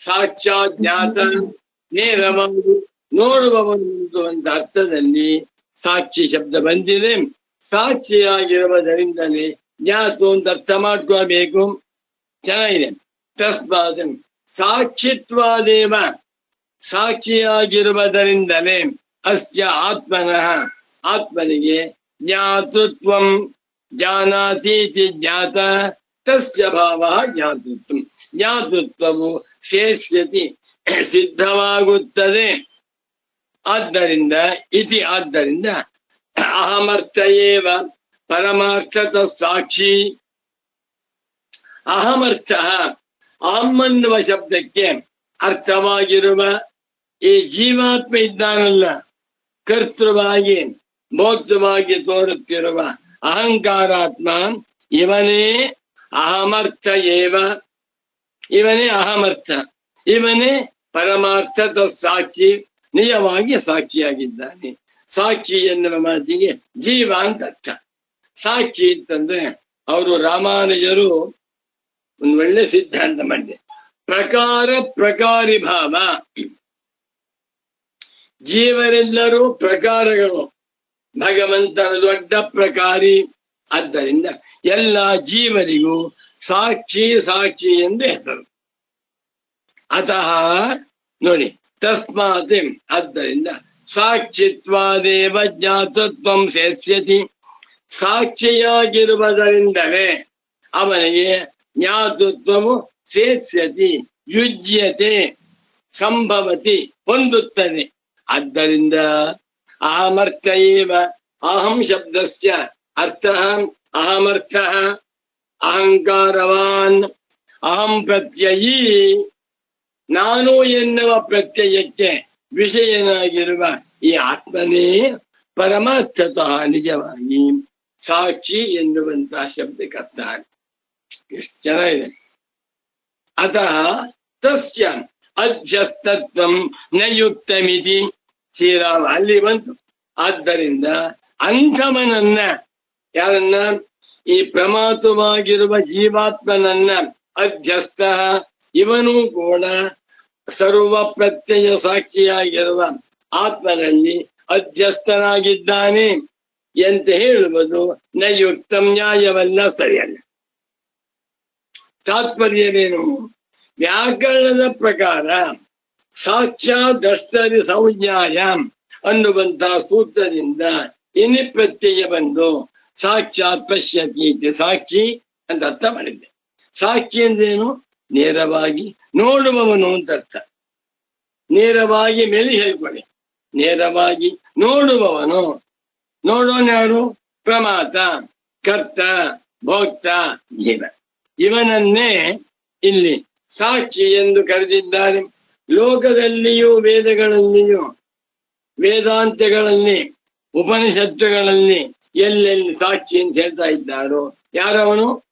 ಸಾಕ್ಷಾತ್ ಜ್ಞಾತ ನೇರವಾಗಿ ನೋಡುವವನು ಅಂತ ಅರ್ಥದಲ್ಲಿ ಸಾಕ್ಷಿ ಶಬ್ದ ಬಂದಿದೆ. ಸಾಕ್ಷಿಯಾಗಿರುವುದರಿಂದಲೇ ಜ್ಞಾತು ಅಂತ ಅರ್ಥ ಮಾಡ್ಕೋಬೇಕು. ಚೆನ್ನಾಗಿದೆ. ತಸ್ಮಾತ್ ಸಾಕ್ಷಿತ್ವಾದೇವ, ಸಾಕ್ಷಿಯಾಗಿರುವುದರಿಂದಲೇ ಅಸ್ಯ ಆತ್ಮನಃ, ಆತ್ಮನಿಗೆ ಜ್ಞಾತೃತ್ವಂ ಜಾನಾತೀತಿ ಜ್ಞಾತ ತಸ್ಯ ಭಾವ ಜ್ಞಾತೃತ್ವ. ಜ್ಞಾತೃತ್ವವು ಶೇಷ್ಯತಿ ಸಿದ್ಧವಾಗುತ್ತದೆ. ಆದ್ದರಿಂದ ಅಹಮರ್ಥ ಏವ ಪರಮಾರ್ಥತ ಸಾಕ್ಷಿ. ಅಹಮರ್ಥ, ಅಹಂ ಅನ್ನುವ ಶಬ್ದಕ್ಕೆ ಅರ್ಥವಾಗಿರುವ ಈ ಜೀವಾತ್ಮ ಇದ್ದಾನಲ್ಲ, ಕರ್ತೃವಾಗಿ ಭೋಕ್ತವಾಗಿ ತೋರುತ್ತಿರುವ ಅಹಂಕಾರಾತ್ಮ, ಇವನೇ ಅಹಮರ್ಥ ಏವ, ಇವನೇ ಅಹಮರ್ಥ, ಇವನೇ ಪರಮಾರ್ಥದ ಸಾಕ್ಷಿ, ನಿಜವಾಗಿ ಸಾಕ್ಷಿಯಾಗಿದ್ದಾನೆ. ಸಾಕ್ಷಿ ಎನ್ನುವ ಮಾತಿಗೆ ಜೀವ ಅಂತ ಅರ್ಥ. ಸಾಕ್ಷಿ ಅಂತಂದ್ರೆ ಅವರು ರಾಮಾನುಜರು ಒಂದು ಒಳ್ಳೆ ಸಿದ್ಧಾಂತ ಮಾಡಿದೆ. ಪ್ರಕಾರ ಪ್ರಕಾರಿ ಭಾವ. ಜೀವರೆಲ್ಲರೂ ಪ್ರಕಾರಗಳು, ಭಗವಂತನ ದೊಡ್ಡ ಪ್ರಕಾರಿ. ಆದ್ದರಿಂದ ಎಲ್ಲ ಜೀವರಿಗೂ ಸಾಕ್ಷಿ ಸಾಕ್ಷಿ ಎಂದು ಹೆಸರು. ಅತಃ ನೋಡಿ, ತಸ್ಮಾತ್ ಆದ್ದರಿಂದ ಸಾಕ್ಷಿತ್ವಾದೇವ ಜ್ಞಾತತ್ವಂ ಶೇಷ್ಯತಿ. ಸಾಕ್ಷಿಯಾಗಿರುವುದರಿಂದಲೇ ಅವನಿಗೆ ಜ್ಞಾತೃತ್ವವು ಶೇಷ್ಯತಿ, ಯುಜ್ಯತೆ, ಸಂಭವತಿ, ಹೊಂದುತ್ತದೆ. ಆದ್ದರಿಂದ ಅಹಮರ್ಥ ಏವ, ಅಹಂ ಶಬ್ದಸ್ಯ ಅರ್ಥ ಅಹಮರ್ಥ ಅಹಂಕಾರವಾನ್. ಅಹಂ ಪ್ರತ್ಯಯೀ, ನಾನು ಎನ್ನುವ ಪ್ರತ್ಯಯಕ್ಕೆ ವಿಷಯನಾಗಿರುವ ಈ ಆತ್ಮನೇ ಪರಮಾರ್ಥತಃ ನಿಜವಾಗಿ ಸಾಕ್ಷಿ ಎನ್ನುವಂತಹ ಶಬ್ದಕ್ಕರ್ಥ. ಎಷ್ಟು ಚೆನ್ನಾಗಿದೆ. ಅತಃ ತಸ್ಯ ಅಧ್ಯಸ್ತತ್ವಂ ನ ಯುಕ್ತಮಿತಿ. ಶ್ರೀರಾಮ ಅಲ್ಲಿ ಬಂತು. ಆದ್ದರಿಂದ ಅಂಥವನನ್ನ, ಯಾರನ್ನ? ಈ ಪ್ರಮಾತವಾಗಿರುವ ಜೀವಾತ್ಮನನ್ನ ಅಧ್ಯಸ್ಥ, ಇವನು ಕೂಡ ಸರ್ವ ಪ್ರತ್ಯಯ ಸಾಕ್ಷಿಯಾಗಿರುವ ಆತ್ಮನಲ್ಲಿ ಅಧ್ಯಸ್ಥನಾಗಿದ್ದಾನೆ ಅಂತ ಹೇಳುವುದು ನಯುಕ್ತ, ನ್ಯಾಯವಲ್ಲ, ಸರಿಯಲ್ಲ. ತಾತ್ಪರ್ಯವೇನು? ವ್ಯಾಕರಣದ ಪ್ರಕಾರ ಸಾಕ್ಷಾತ್ ದಷ್ಟರಿ ಸಂಜ್ಞಾಯಾಮ್ ಅನ್ನುವಂತಹ ಸೂತ್ರದಿಂದ ಇನಿ ಪ್ರತ್ಯಯ ಬಂದು ಸಾಕ್ಷಾತ್ ಪಶ್ಯತಿ ಸಾಕ್ಷಿ ಅಂತ ಅರ್ಥ ಮಾಡಿದ್ದೆ. ಸಾಕ್ಷಿ ಅಂದ್ರೇನು? ನೇರವಾಗಿ ನೋಡುವವನು ಅಂತ ಅರ್ಥ. ನೇರವಾಗಿ ಮೇಲೆ ಹೇಳ್ಕೊಳ್ಳಿ, ನೇರವಾಗಿ ನೋಡುವವನು. ನೋಡೋನು ಯಾರು? ಪ್ರಮಾತ, ಕರ್ತ, ಭೋಕ್ತ, ಜೀವ. ಇವನನ್ನೇ ಇಲ್ಲಿ ಸಾಕ್ಷಿ ಎಂದು ಕರೆದಿದ್ದಾರೆ. ಲೋಕದಲ್ಲಿಯೂ ವೇದಗಳಲ್ಲಿಯೂ ವೇದಾಂತಗಳಲ್ಲಿ ಉಪನಿಷತ್ತುಗಳಲ್ಲಿ ಎಲ್ಲೆಲ್ಲಿ ಸಾಕ್ಷಿ ಅಂತ ಹೇಳ್ತಾ ಇದ್ದಾರೋ ಯಾರವನು?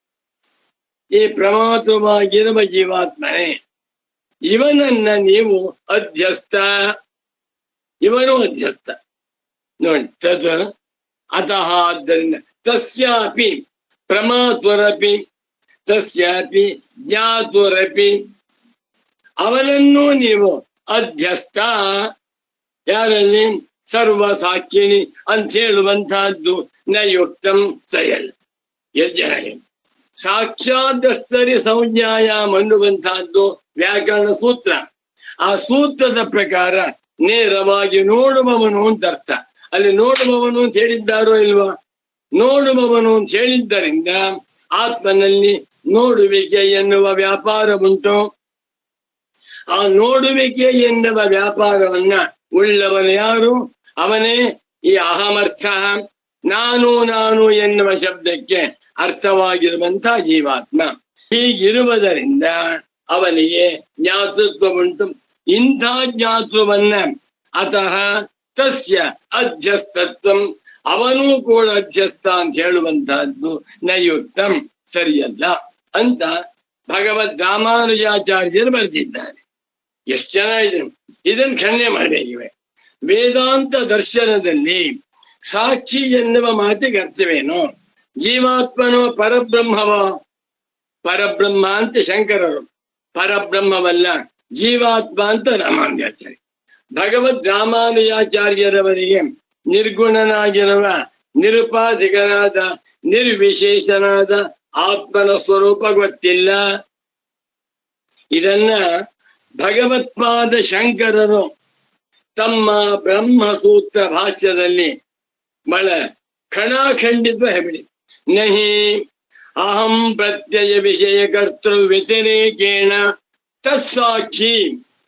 ಈ ಪ್ರಮಾತವಾಗಿರುವ ಜೀವಾತ್ಮನೇ. ಇವನನ್ನ ನೀವು ಅಧ್ಯಸ್ಥ, ಇವನು ಅಧ್ಯಸ್ಥ ನೋಡಿ. ತತ್ ಅತಃ ಆದ್ದರಿಂದ ತಸ್ಯಾಪಿ ಪ್ರಮಾತುರಪಿ ತಸ್ಯಾಪಿ ಜ್ಞಾತುರಪಿ, ಅವನನ್ನು ನೀವು ಅಧ್ಯಸ್ಥ, ಯಾರಲ್ಲಿ? ಸರ್ವ ಸಾಕ್ಷಿಣಿ ಅಂತ ಹೇಳುವಂತಹದ್ದು ನಯುಕ್ತಂ ಸರಿಯಲ್ಲ. ಎಷ್ಟು ಜನ ಹೇಳಿ ಸಾಕ್ಷಾದಸ್ತರಿ ಸಂಜ್ಞಾಯಾಮ್ ಅನ್ನುವಂತಹದ್ದು ವ್ಯಾಕರಣ ಸೂತ್ರ. ಆ ಸೂತ್ರದ ಪ್ರಕಾರ ನೇರವಾಗಿ ನೋಡುವವನು ಅಂತ ಅರ್ಥ. ಅಲ್ಲಿ ನೋಡುವವನು ಅಂತ ಹೇಳಿದ್ದಾರೋ ಇಲ್ವಾ? ನೋಡುವವನು ಅಂತ ಹೇಳಿದ್ದರಿಂದ ಆತ್ಮನಲ್ಲಿ ನೋಡುವಿಕೆ ಎನ್ನುವ ವ್ಯಾಪಾರ ಉಂಟು. ಆ ನೋಡುವಿಕೆ ಎನ್ನುವ ವ್ಯಾಪಾರವನ್ನ ಉಳ್ಳವನು ಯಾರು? ಅವನೇ ಈ ಅಹಮರ್ಥ, ನಾನು ನಾನು ಎನ್ನುವ ಶಬ್ದಕ್ಕೆ ಅರ್ಥವಾಗಿರುವಂತಹ ಜೀವಾತ್ಮ. ಹೀಗಿರುವುದರಿಂದ ಅವನಿಗೆ ಜ್ಞಾತೃತ್ವ ಉಂಟು. ಇಂಥ ಜ್ಞಾತೃವನ್ನ ಅತಃ ತಸ್ಯ ಅಧ್ಯಸ್ತತ್ವಂ, ಅವನೂ ಕೂಡ ಅಧ್ಯಸ್ಥ ಅಂತ ಹೇಳುವಂತಹದ್ದು ನಯುಕ್ತಂ ಸರಿಯಲ್ಲ ಅಂತ ಭಗವದ್ ರಾಮಾನುಜಾಚಾರ್ಯರು ಬರೆದಿದ್ದಾರೆ. ಎಷ್ಟು ಚೆನ್ನಾಗಿದೆ. ಇದನ್ನು ಖಂಡನೆ ಮಾಡಬೇಕಿವೆ. ವೇದಾಂತ ದರ್ಶನದಲ್ಲಿ ಸಾಕ್ಷಿ ಎನ್ನುವ ಮಾತಿಗೆ ಅರ್ಥವೇನು? ಜೀವಾತ್ಮನೋ ಪರಬ್ರಹ್ಮವ? ಪರಬ್ರಹ್ಮ ಅಂತ ಶಂಕರರು, ಪರಬ್ರಹ್ಮವಲ್ಲ ಜೀವಾತ್ಮ ಅಂತ ರಾಮಾನುಜಾಚಾರ್ಯ. ಭಗವದ್ ರಾಮಾನುಜಾಚಾರ್ಯರವರಿಗೆ ನಿರ್ಗುಣನಾಗಿರುವ ನಿರುಪಾಧಿಕನಾದ ನಿರ್ವಿಶೇಷನಾದ ಆತ್ಮನ ಸ್ವರೂಪ ಗೊತ್ತಿಲ್ಲ. ಇದನ್ನ ಭಗವತ್ಪಾದ ಶಂಕರರು ತಮ್ಮ ಬ್ರಹ್ಮಸೂತ್ರ ಭಾಷ್ಯದಲ್ಲಿ ಬಹಳ ಖಡಾಖಂಡಿತ ಹೇಳಿ, ನಹಿ ಅಹಂ ಪ್ರತ್ಯಯ ವಿಷಯ ಕರ್ತೃ ವ್ಯತಿರೇಕೇಣ ತತ್ಸಾಕ್ಷಿ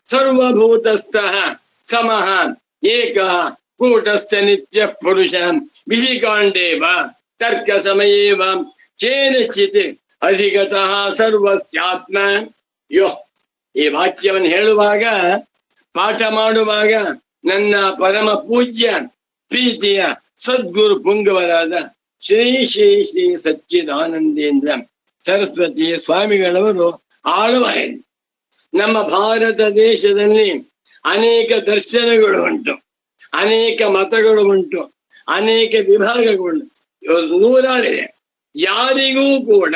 ಸರ್ವಭೂತಸ್ಥಃ ಸಮಃ ಏಕಃ ಕೂಟಸ್ಥ ನಿತ್ಯ ಪುರುಷ ವಿಧಿಕಾಂಡೇವ ತರ್ಕ ಸಮಯೇವ ಕೇನಚಿತ್ ಅಧಿಗತಃ ಸರ್ವಸ್ಯಾತ್ಮ. ಈ ವಾಕ್ಯವನ್ನು ಹೇಳುವಾಗ, ಪಾಠ ಮಾಡುವಾಗ ನನ್ನ ಪರಮ ಪೂಜ್ಯ ಪ್ರೀತಿಯ ಸದ್ಗುರು ಪುಂಗವರಾದ ಶ್ರೀ ಶ್ರೀ ಶ್ರೀ ಸಚ್ಚಿದಾನಂದೇಂದ್ರ ಸರಸ್ವತಿ ಸ್ವಾಮಿಗಳವರು ಆಳುವ ನಮ್ಮ ಭಾರತ ದೇಶದಲ್ಲಿ ಅನೇಕ ದರ್ಶನಗಳು ಉಂಟು, ಅನೇಕ ಮತಗಳು ಉಂಟು, ಅನೇಕ ವಿಭಾಗಗಳು ನೂರಾರಿದೆ. ಯಾರಿಗೂ ಕೂಡ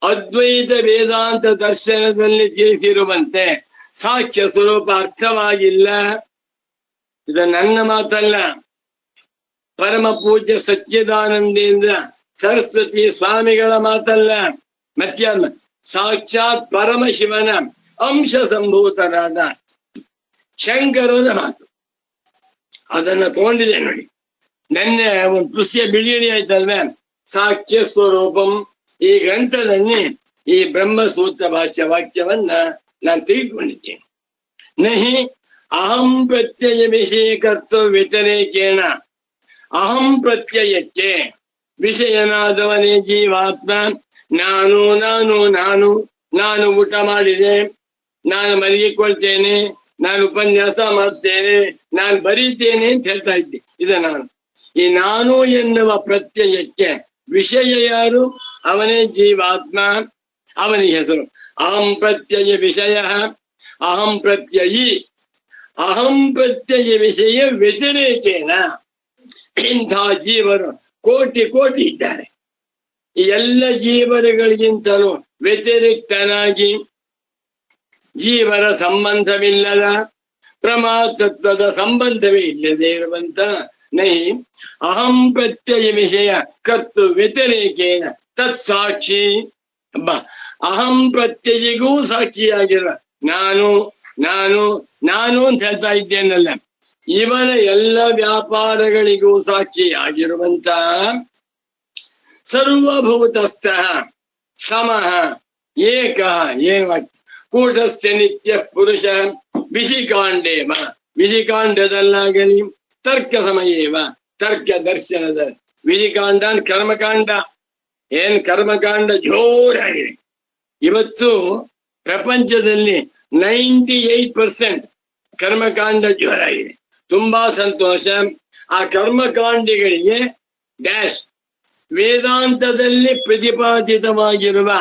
ಅದ್ವೈತ ವೇದಾಂತ ದರ್ಶನದಲ್ಲಿ ತಿಳಿಸಿರುವಂತೆ ಸಾಕ್ಷ್ಯ ಸ್ವರೂಪ ಅರ್ಥವಾಗಿಲ್ಲ. ಇದು ನನ್ನ ಮಾತಲ್ಲ, ಪರಮ ಪೂಜ್ಯ ಸಚ್ಚಿದಾನಂದೇಂದ್ರ ಸರಸ್ವತಿ ಸ್ವಾಮಿಗಳ ಮಾತಲ್ಲ. ಮತ್ಯಾನ ಸಾಕ್ಷಾತ್ ಪರಮಶಿವನ ಅಂಶ ಸಂಭೂತರಾದ ಶಂಕರನ ಮಾತು. ಅದನ್ನ ತಗೊಂಡಿದೆ ನೋಡಿ. ನೆನ್ನೆ ಒಂದು ಪುಸ್ತಕ ಬಿಡುಗಡೆ ಆಯ್ತಲ್ವೇ, ಸಾಕ್ಷ್ಯ ಸ್ವರೂಪಂ. ಈ ಗ್ರಂಥದಲ್ಲಿ ಈ ಬ್ರಹ್ಮಸೂತ್ರ ಭಾಷ್ಯ ವಾಕ್ಯವನ್ನ ನಾನು ತೆಗೆದುಕೊಂಡಿದ್ದೇನೆ. ನಹಿ ಅಹಂ ಪ್ರತ್ಯಯ ವಿಷಯ ಕರ್ತೃ ವ್ಯತಿರೇಕೇಣ. ಅಹಂ ಪ್ರತ್ಯಯಕ್ಕೆ ವಿಷಯನಾದವನೇ ಜೀವಾತ್ಮ. ನಾನು ನಾನು ನಾನು ನಾನು ಊಟ ಮಾಡಿದೆ, ನಾನು ಮಲಗಿಕೊಳ್ತೇನೆ, ನಾನು ಉಪನ್ಯಾಸ ಮಾಡ್ತೇನೆ, ನಾನು ಬರೀತೇನೆ ಅಂತ ಹೇಳ್ತಾ ಇದ್ದೆ. ಇದು ನಾನು. ಈ ನಾನು ಎನ್ನುವ ಪ್ರತ್ಯಯಕ್ಕೆ ವಿಷಯ ಯಾರು? ಅವನೇ ಜೀವಾತ್ಮ, ಅವನಿಗೆ ಹೆಸರು. ಅಹಂ ಪ್ರತ್ಯಯ ವಿಷಯ, ಅಹಂ ಪ್ರತ್ಯಯಿ. ಅಹಂ ಪ್ರತ್ಯಯ ವಿಷಯ ವ್ಯತಿರೇಕೇನ. ಇಂಥ ಜೀವರು ಕೋಟಿ ಕೋಟಿ ಇದ್ದಾರೆ. ಈ ಎಲ್ಲ ಜೀವರುಗಳಿಗಿಂತಲೂ ವ್ಯತಿರಿಕ್ತನಾಗಿ ಜೀವರ ಸಂಬಂಧವಿಲ್ಲದ, ಪ್ರಮಾತತ್ವದ ಸಂಬಂಧವೇ ಇಲ್ಲದೆ ಇರುವಂತ ನಹಿ ಅಹಂ ಪ್ರತ್ಯಯ ವಿಷಯ ಕರ್ತು ವ್ಯತಿರೇಕೇನ ತತ್ ಸಾಕ್ಷಿ. ಅಹಂ ಪ್ರತ್ಯಯಿಗೂ ಸಾಕ್ಷಿಯಾಗಿರುವ ನಾನು ನಾನು ನಾನು ಅಂತ ಹೇಳ್ತಾ ಇದ್ದೇನಲ್ಲ, ಇವನ ಎಲ್ಲ ವ್ಯಾಪಾರಗಳಿಗೂ ಸಾಕ್ಷಿಯಾಗಿರುವಂತ ಸರ್ವಭೂತಸ್ಥ ಸಮಃ ಏಕಃ ಏನು ಕೂಟಸ್ಥ ನಿತ್ಯ ಪುರುಷ ವಿಧಿಕಾಂಡೇವ. ವಿಧಿಕಾಂಡದಲ್ಲಾಗಲಿ ತರ್ಕ ಸಮಯೇವ, ತರ್ಕ ದರ್ಶನದ ವಿಧಿಕಾಂಡ ಕರ್ಮಕಾಂಡ. ಏನ್ ಕರ್ಮಕಾಂಡ ಜೋರಾಗಿದೆ ಇವತ್ತು ಪ್ರಪಂಚದಲ್ಲಿ. 98% ಕರ್ಮಕಾಂಡ ಜೋರಾಗಿದೆ. ತುಂಬಾ ಸಂತೋಷ. ಆ ಕರ್ಮಕಾಂಡಿಗಳಿಗೆ ಡ್ಯಾಶ್ ವೇದಾಂತದಲ್ಲಿ ಪ್ರತಿಪಾದಿತವಾಗಿರುವ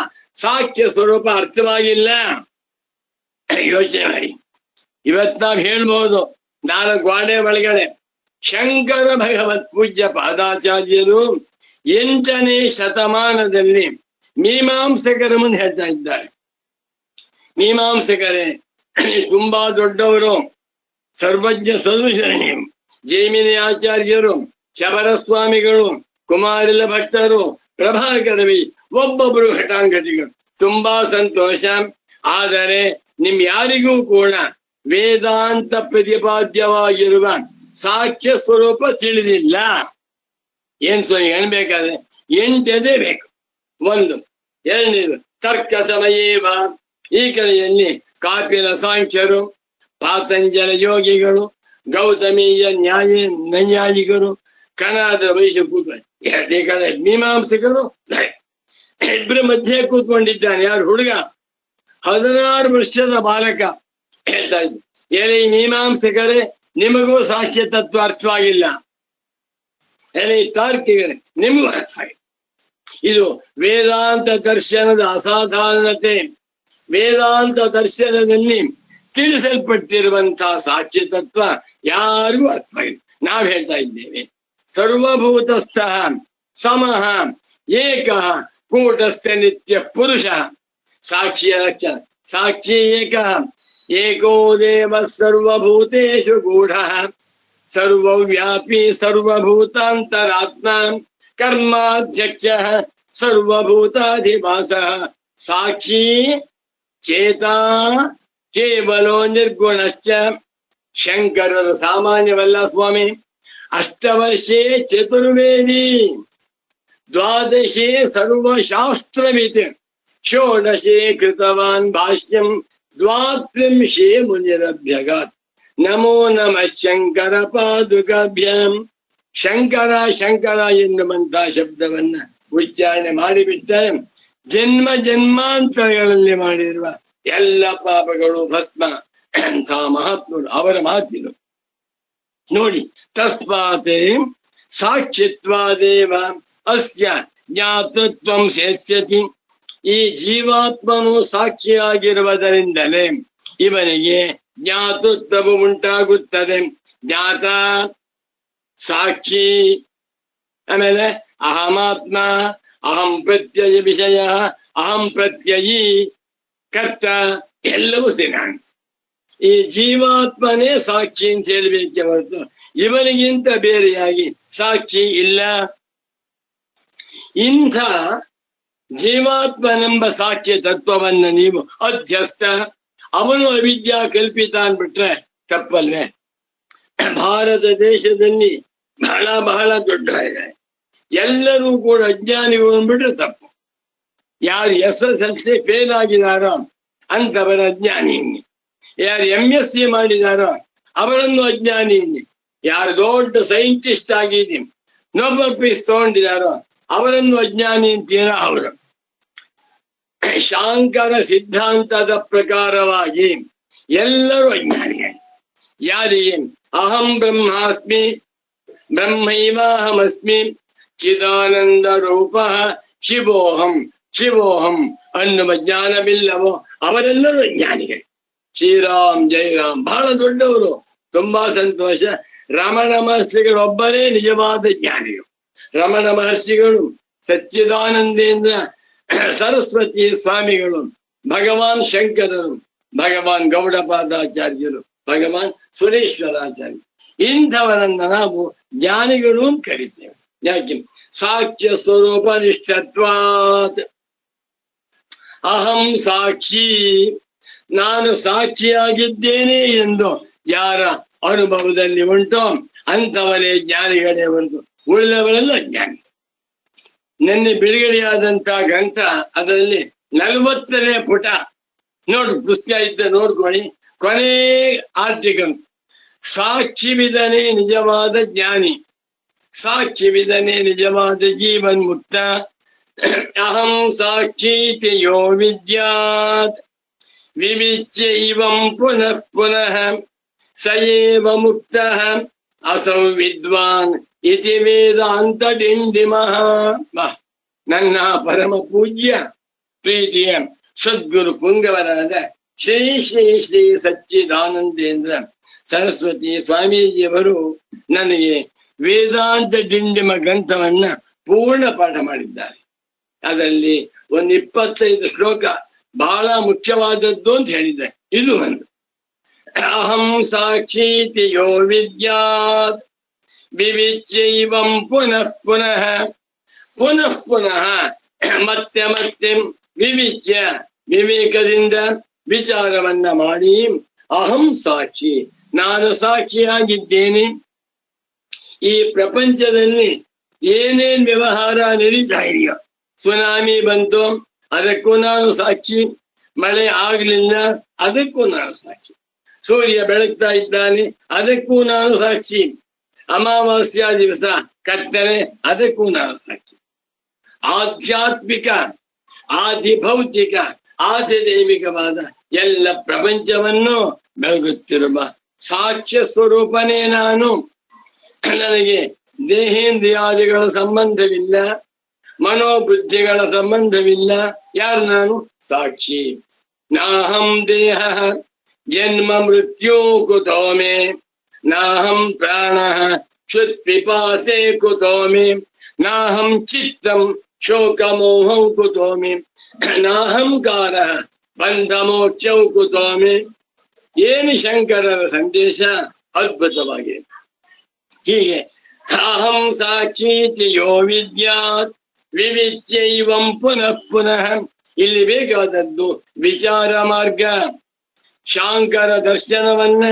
ಸಾಕ್ಷ್ಯ ಸ್ವರೂಪ ಅರ್ಥವಾಗಿಲ್ಲ. ಯೋಚನೆ ಮಾಡಿ. ಇವತ್ ನಾವ್ ಹೇಳ್ಬಹುದು, ನಾನು ಗ್ವಾಡೆ ಒಳಗಡೆ ಶಂಕರ ಭಗವತ್ ಪೂಜ್ಯ ಪಾದಾಚಾರ್ಯರು 8ನೇ ಶತಮಾನದಲ್ಲಿ ಮೀಮಾಂಸಕರ ಮುಂದೆ ಹೇಳ್ತಾ ಇದ್ದಾರೆ. ಮೀಮಾಂಸಕರೇ ತುಂಬಾ ದೊಡ್ಡವರು, ಸರ್ವಜ್ಞ ಸದೃಶರಣಿ. ಜೈಮಿನಿ ಆಚಾರ್ಯರು, ಶಬರ ಸ್ವಾಮಿಗಳು, ಕುಮಾರಿಲ ಭಟ್ಟರು, ಪ್ರಭಾಕರವಿ, ಒಬ್ಬೊಬ್ಬರು ಘಟಾಂಘಟಿಗಳು. ತುಂಬಾ ಸಂತೋಷ. ಆದರೆ ನಿಮ್ ಯಾರಿಗೂ ಕೂಡ ವೇದಾಂತ ಪ್ರತಿಪಾದ್ಯವಾಗಿರುವ ಸಾಕ್ಷ್ಯ ಸ್ವರೂಪ ತಿಳಿದಿಲ್ಲ. ಏನ್ ಹೇಳ್ಬೇಕಾದ್ರೆ 8 ಎದೆ ಬೇಕು. 1. 2 ತರ್ಕ ಸಮಯೇವ. ಈ ಕಡೆಯಲ್ಲಿ ಕಾಪಿಲ ಸಾಂಖ್ಯರು, ಪಾತಂಜಲ ಯೋಗಿಗಳು, ಗೌತಮೀಯ ನೈಯಾಯಿಗಳು, ಕಣಾದ ವೈಶ್ಯ ಕೂತ್ಕೊಂಡು ಈ ಕಡೆ ಮೀಮಾಂಸಕರು. ಇಬ್ಬರ ಮಧ್ಯೆ ಕೂತ್ಕೊಂಡಿದ್ದಾನೆ ಯಾರು? ಹುಡುಗ, 16 ವರ್ಷದ ಬಾಲಕ. ಹೇಳ್ತಾ ಇದ್ದ, ಎಲೆ ಮೀಮಾಂಸಕರೇ, ನಿಮಗೂ ಸಾಕ್ಷ್ಯ ತತ್ವ ಅರ್ಥವಾಗಿಲ್ಲ. ಎಲೆ ತಾರ್ಕಿಗಳೇ, ನಿಮಗೂ ಅರ್ಥವಾಗಿಲ್ಲ. ಇದು ವೇದಾಂತ ದರ್ಶನದ ಅಸಾಧಾರಣತೆ. ವೇದಾಂತ ದರ್ಶನದಲ್ಲಿ ತಿಳಿಸಲ್ಪಟ್ಟಿರುವಂತಹ ಸಾಕ್ಷ್ಯ ತತ್ವ ಯಾರಿಗೂ ಅರ್ಥವಾಗಿಲ್ಲ. ನಾವ್ ಹೇಳ್ತಾ ಇದ್ದೇವೆ, ಸರ್ವಭೂತಸ್ಥ ಸಮಃ ಏಕಃ ಕೂಟಸ್ಥ ನಿತ್ಯ ಪುರುಷ. ಸಾಕ್ಷಿಯ ಲಕ್ಷಣ ಸಾಕ್ಷಿ ಏಕಃ. ಏಕೋ ದೇವ ಸರ್ವಭೂತೇಷು ಗೂಢ, ಸರ್ವವ್ಯಾಪಿ ಸರ್ವಭೂತಾಂತರಾತ್ಮ, ಕರ್ಮಾಧ್ಯಕ್ಷ ಸರ್ವಭೂತಾಧಿವಾಸ. ಸಾಕ್ಷಿ ಚೇತಾ ಕೇವಲೋ ನಿರ್ಗುಣಶ್ಚ. ಶಂಕರರು ಸಾಮಾನ್ಯವಲ್ಲ ಸ್ವಾಮಿ. 8 ವರ್ಷೇ ಚತುರ್ವೇದಿ, ದ್ವಾದಶೇ ಸರ್ವಶಾಸ್ತ್ರಮಿತಿ ಷೋಡಶೇ ಕೃತವಾನ್ ಭಾಷ್ಯಂ ದ್ವಾತ್ರಿಂಶೇ ಮುನಿರಭ್ಯಗಾತ್ ನಮೋ ನಮಃ ಶಂಕರ ಪಾದುಕಾಭ್ಯಾಂ. ಶಂಕರ ಎನ್ನುವಂತಹ ಶಬ್ದವನ್ನ ಉಚ್ಚಾರಣೆ ಮಾಡಿಬಿಟ್ಟರೆ ಜನ್ಮ ಜನ್ಮಾಂತರಗಳಲ್ಲಿ ಮಾಡಿರುವ ಎಲ್ಲ ಪಾಪಗಳು ಭಸ್ಮ. ಅಂಥ ಮಹಾತ್ಮರು, ಅವರ ಮಾತಿದು ನೋಡಿ. ತಸ್ಮಾತ್ ಸಾಕ್ಷಿತ್ವಾದೇವ ಅಸ್ಯ ಜ್ಞಾತೃತ್ವಂ ಸೇತ್ಸ್ಯತಿ. ಈ ಜೀವಾತ್ಮನು ಸಾಕ್ಷಿಯಾಗಿರುವುದರಿಂದಲೇ ಇವನಿಗೆ ಜ್ಞಾತೃತ್ವವು ಉಂಟಾಗುತ್ತದೆ. ಜ್ಞಾತ ಸಾಕ್ಷಿ, ಆಮೇಲೆ ಅಹಮಾತ್ಮ, ಅಹಂ ಪ್ರತ್ಯಯ ವಿಷಯ, ಅಹಂ ಪ್ರತ್ಯಯಿ ಕರ್ತ, ಎಲ್ಲವೂ ಸಿನಾನ್ಸ್. ಈ ಜೀವಾತ್ಮನೇ ಸಾಕ್ಷಿ ಅಂತ ಹೇಳಬೇಕೆ ಹೊರತು ಇವನಿಗಿಂತ ಬೇರೆಯಾಗಿ ಸಾಕ್ಷಿ ಇಲ್ಲ. ಇಂಥ ಜೀವಾತ್ಮನೆಂಬ ಸಾಕ್ಷ್ಯ ತತ್ವವನ್ನ ನೀವು ಅಧ್ಯಸ್ಥ, ಅವನು ಅವಿದ್ಯಾ ಕಲ್ಪಿತ ಅಂದ್ಬಿಟ್ರೆ ತಪ್ಪಲ್ವೇ? ಭಾರತ ದೇಶದಲ್ಲಿ ಬಹಳ ದೊಡ್ಡ ಇದೆ. ಎಲ್ಲರೂ ಕೂಡ ಅಜ್ಞಾನಿಗಳು ಅಂದ್ಬಿಟ್ರೆ ತಪ್ಪು. ಯಾರು SSLC ಫೇಲ್ ಆಗಿದಾರೋ ಅಂತವರ ಅಜ್ಞಾನಿ, ಯಾರು MSc ಮಾಡಿದಾರೋ ಅವರನ್ನು ಅಜ್ಞಾನಿ, ಯಾರು ದೊಡ್ಡ ಸೈಂಟಿಸ್ಟ್ ಆಗಿದ್ದೀನಿ ನೊಬೆಲ್ ಪ್ರೈಸ್ ತಗೊಂಡಿದಾರೋ ಅವರನ್ನು ಅಜ್ಞಾನಿ ಅಂತೀರ ಅವರು. ಶಾಂಕರ ಸಿದ್ಧಾಂತದ ಪ್ರಕಾರವಾಗಿ ಎಲ್ಲರೂ ಅಜ್ಞಾನಿಗಳು. ಯಾರಿಗೆ ಅಹಂ ಬ್ರಹ್ಮಾಸ್ಮಿ ಬ್ರಹ್ಮೈವಾಹಮಸ್ಮಿ ಚಿದಾನಂದ ರೂಪ ಶಿವೋಹಂ ಅನ್ನುವ ಜ್ಞಾನವಿಲ್ಲವೋ ಅವರೆಲ್ಲರೂ ಅಜ್ಞಾನಿಗಳು. ಶ್ರೀರಾಮ್ ಜಯರಾಮ್ ಬಹಳ ದೊಡ್ಡವರು, ತುಂಬಾ ಸಂತೋಷ. ರಮಣ ಮಹರ್ಷಿಗಳೊಬ್ಬರೇ ನಿಜವಾದ ಜ್ಞಾನಿಗಳು. ರಮಣ ಮಹರ್ಷಿಗಳು, ಸಚ್ಚಿದಾನಂದೇಂದ್ರ ಸರಸ್ವತಿ ಸ್ವಾಮಿಗಳು, ಭಗವಾನ್ ಶಂಕರರು, ಭಗವಾನ್ ಗೌಡಪಾದಾಚಾರ್ಯರು, ಭಗವಾನ್ ಸುರೇಶ್ವರಾಚಾರ್ಯ, ಇಂಥವರನ್ನ ನಾವು ಜ್ಞಾನಿಗಳು ಕರಿತೇವೆ. ಯಾಕೆ? ಸಾಕ್ಷ್ಯ ಸ್ವರೂಪ ನಿಷ್ಠತ್ವಾತ್. ಅಹಂ ಸಾಕ್ಷಿ, ನಾನು ಸಾಕ್ಷಿಯಾಗಿದ್ದೇನೆ ಎಂದು ಯಾರ ಅನುಭವದಲ್ಲಿ ಉಂಟೋ ಅಂಥವರೇ ಜ್ಞಾನಿಗಳೇ ಹೊರತು ಉಳಿದವರೆಲ್ಲ ಜ್ಞಾನಿ. ನಿನ್ನೆ ಬಿಡುಗಡೆಯಾದಂತಹ ಗ್ರಂಥ, ಅದರಲ್ಲಿ 40ನೇ ಪುಟ ನೋಡು, ಪುಸ್ತಕ ಇದ್ದ ನೋಡ್ಕೊಳ್ಳಿ. ಕೊನೆ ಆರ್ಟಿಕಲ್, ಸಾಕ್ಷಿವಿದನೇ ನಿಜವಾದ ಜ್ಞಾನಿ, ಸಾಕ್ಷಿವಿದನೇ ನಿಜವಾದ ಜೀವನ್ ಮುಕ್ತ. ಅಹಂ ಸಾಕ್ಷೀತಿ ಯೋ ವಿದ್ಯಾತ್ ವಿವಿಚ್ಯೈವಂ ಪುನಃ ಪುನಃ ಸಯೇವ ಮುಕ್ತಃ ಅಸೌ ವಿದ್ವಾನ್ ಇತಿ ವೇದಾಂತ ಡಿಂಡಿಮಃ. ನನ್ನ ಪರಮ ಪೂಜ್ಯ ಪ್ರೀತಿಯ ಸದ್ಗುರು ಪುಂಗವರಾದ ಶ್ರೀ ಶ್ರೀ ಶ್ರೀ ಸಚ್ಚಿದಾನಂದೇಂದ್ರ ಸರಸ್ವತಿ ಸ್ವಾಮೀಜಿಯವರು ನನಗೆ ವೇದಾಂತ ಡಿಂಡಿಮ ಗ್ರಂಥವನ್ನ ಪೂರ್ಣ ಪಾಠ ಮಾಡಿದ್ದಾರೆ. ಅದರಲ್ಲಿ ಒಂದು 25 ಶ್ಲೋಕ ಬಹಳ ಮುಖ್ಯವಾದದ್ದು ಅಂತ ಹೇಳಿದೆ. ಇದು ಒಂದು, ಅಹಂ ಸಾಕ್ಷೀತಿ ಯೋ ವಿದ್ಯಾತ್ ವಿವಿಚ್ಯೈವಂ ಪುನಃ ಪುನಃ ಮತ್ತೆ ಮತ್ತೆ ವಿವಿಚ್ಯ, ವಿವೇಕದಿಂದ ವಿಚಾರವನ್ನ ಮಾಡಿ, ಅಹಂ ಸಾಕ್ಷಿ, ನಾನು ಸಾಕ್ಷಿಯಾಗಿದ್ದೇನೆ. ಈ ಪ್ರಪಂಚದಲ್ಲಿ ಏನೇನ್ ವ್ಯವಹಾರ ನಡೀತಾ ಇದೆಯೋ, ಸುನಾಮಿ ಬಂತು ಅದಕ್ಕೂ ನಾನು ಸಾಕ್ಷಿ, ಮಳೆ ಆಗ್ಲಿಲ್ಲ ಅದಕ್ಕೂ ನಾನು ಸಾಕ್ಷಿ, ಸೂರ್ಯ ಬೆಳಗ್ತಾ ಇದ್ದಾನೆ ಅದಕ್ಕೂ ನಾನು ಸಾಕ್ಷಿ, ಅಮಾವಾಸ್ಯ ದಿವಸ ಕತ್ತಲೆ ಅದಕ್ಕೂ ನಾನು ಸಾಕ್ಷಿ. ಆಧ್ಯಾತ್ಮಿಕ, ಆದಿಭೌತಿಕ, ಆದಿದೈವಿಕವಾದ ಎಲ್ಲ ಪ್ರಪಂಚವನ್ನು ಬೆಳಗುತ್ತಿರುವ ಸಾಕ್ಷ್ಯ ಸ್ವರೂಪನೇ ನಾನು. ನನಗೆ ದೇಹೇಂದ್ರಿಯಾದಿಗಳ ಸಂಬಂಧವಿಲ್ಲ, ಮನೋಬುದ್ಧಿಗಳ ಸಂಬಂಧವಿಲ್ಲ. ಯಾರು ನಾನು? ಸಾಕ್ಷಿ. ನಾಹಂ ದೇಹ ಜನ್ಮ ಮೃತ್ಯು ಕುತೋ ಮೇ, ನಾಹಂ ಪ್ರಾಣ ಕ್ಷುತ್ ಪಿಪಾಸೆ ಕುತೋ ಮೇ, ನಾಹಂ ಚಿತ್ತಂ ಶೋಕ ಮೋಹಂ ಕುತೋ ಮೇ, ನಾಹಂಕಾರ ಬಂಧ ಮೋಕ್ಷಂ ಕುತೋ ಮೇ. ಏನು ಶಂಕರರ ಸಂದೇಶ ಅದ್ಭುತವಾಗಿದೆ. ಹೀಗೆ ಅಹಂ ಸಾಕ್ಷೀತಿ ಯೋ ವಿದ್ಯಾತ್ ವಿವಿಚ್ಯೈವಂ ಪುನಃ ಪುನಃ. ಇಲ್ಲಿ ಬೇಕಾದದ್ದು ವಿಚಾರ ಮಾರ್ಗ. ಶಾಂಕರ ದರ್ಶನವನ್ನ,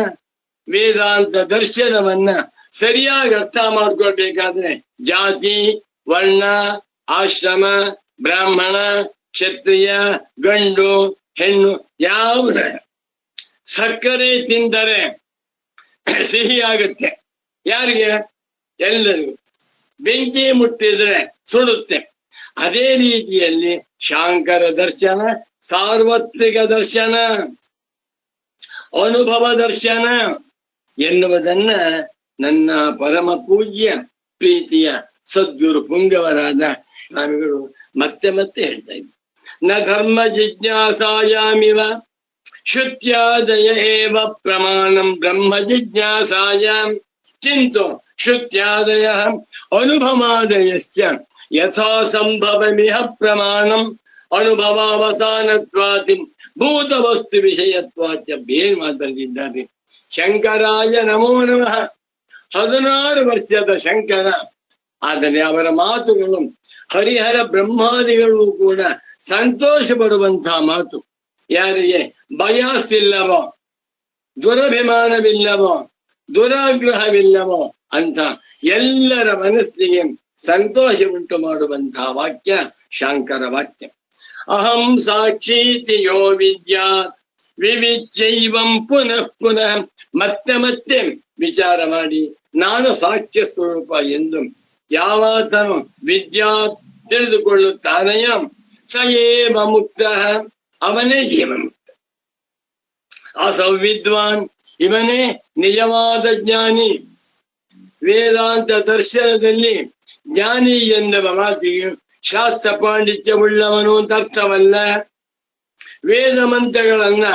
ವೇದಾಂತ ದರ್ಶನವನ್ನ ಸರಿಯಾಗಿ ಅರ್ಥ ಮಾಡ್ಕೊಳ್ಬೇಕಾದ್ರೆ ಜಾತಿ, ವರ್ಣ, ಆಶ್ರಮ, ಬ್ರಾಹ್ಮಣ, ಕ್ಷತ್ರಿಯ, ಗಂಡು, ಹೆಣ್ಣು ಯಾವುದ ಸಕ್ಕರೆ ತಿಂದರೆ ಸಿಹಿ ಆಗುತ್ತೆ. ಯಾರಿಗೆ? ಎಲ್ಲರಿಗೂ. ಬೆಂಕಿ ಮುಟ್ಟಿದ್ರೆ ಸುಡುತ್ತೆ. ಅದೇ ರೀತಿಯಲ್ಲಿ ಶಾಂಕರ ದರ್ಶನ ಸಾರ್ವತ್ರಿಕ ದರ್ಶನ, ಅನುಭವ ದರ್ಶನ ಎನ್ನುವುದನ್ನ ನನ್ನ ಪರಮ ಪೂಜ್ಯ ಪ್ರೀತಿಯ ಸದ್ಗುರು ಪುಂಗವರಾದ ಸ್ವಾಮಿಗಳು ಮತ್ತೆ ಮತ್ತೆ ಹೇಳ್ತಾ ಇದ್ರು. ನ ಧರ್ಮ ಜಿಜ್ಞಾಸಾಯಾಮಿವ ಶ್ರುತ್ಯಾದಯ ಏವ ಪ್ರಮಾಣಂ ಬ್ರಹ್ಮ ಜಿಜ್ಞಾಸಾಯಾಮ್ ಕಿಂತು ಶ್ರುತ್ಯಾದಯ ಅನುಭವಾದಯಶ್ಚ ಯಥಾ ಸಂಭವಮಿಹ ಪ್ರಮಾಣಂ ಅನುಭವಾವಸಾನತ್ವಾತಿ ಭೂತ ವಸ್ತು ವಿಷಯತ್ವಾಚ. ಬೇರೆ ಮಾತಾಡ್ತಿದ್ದಾರೆ. ಶಂಕರಾಯ ನಮೋ ನಮಃ. 16 ವರ್ಷದ ಶಂಕರ. ಆದರೆ ಅವರ ಮಾತುಗಳು ಹರಿಹರ ಬ್ರಹ್ಮಾದಿಗಳು ಕೂಡ ಸಂತೋಷ ಪಡುವಂತಹ ಮಾತು. ಯಾರಿಗೆ ಬಯಸಿಲ್ಲವೋ, ದುರಭಿಮಾನವಿಲ್ಲವೋ, ದುರಾಗ್ರಹವಿಲ್ಲವೋ ಅಂತ ಎಲ್ಲರ ಮನಸ್ಸಿಗೆ ಸಂತೋಷ ಉಂಟು ಮಾಡುವಂತಹ ವಾಕ್ಯ ಶಾಂಕರ ವಾಕ್ಯ. ಅಹಂ ಸಾಕ್ಷೀತಿ ಯೋ ವಿದ್ಯಾತ್ ವಿವಿಚ್ಯೈವಂ ಪುನಃ ಪುನಃ. ಮತ್ತೆ ಮತ್ತೆ ವಿಚಾರ ಮಾಡಿ ನಾನು ಸಾಕ್ಷ್ಯ ಸ್ವರೂಪ ಎಂದು ಯಾವಾತನು ವಿದ್ಯಾತ್ ತಿಳಿದುಕೊಳ್ಳುತ್ತಾನೆಯ ಸಯೇವ ಮುಕ್ತ, ಅವನೇ ಜೀವನ್ಮುಕ್ತ. ಅಸೌವಿದ್ವಾನ್, ಇವನೇ ನಿಜವಾದ ಜ್ಞಾನಿ. ವೇದಾಂತ ದರ್ಶನದಲ್ಲಿ ಜ್ಞಾನಿ ಎನ್ನುವ ಮಾತಿಗೆ ಶಾಸ್ತ್ರ ಪಾಂಡಿತ್ಯವುಳ್ಳವನು ಅಂತ ಅರ್ಥವಲ್ಲ. ವೇದ ಮಂತ್ರಗಳನ್ನ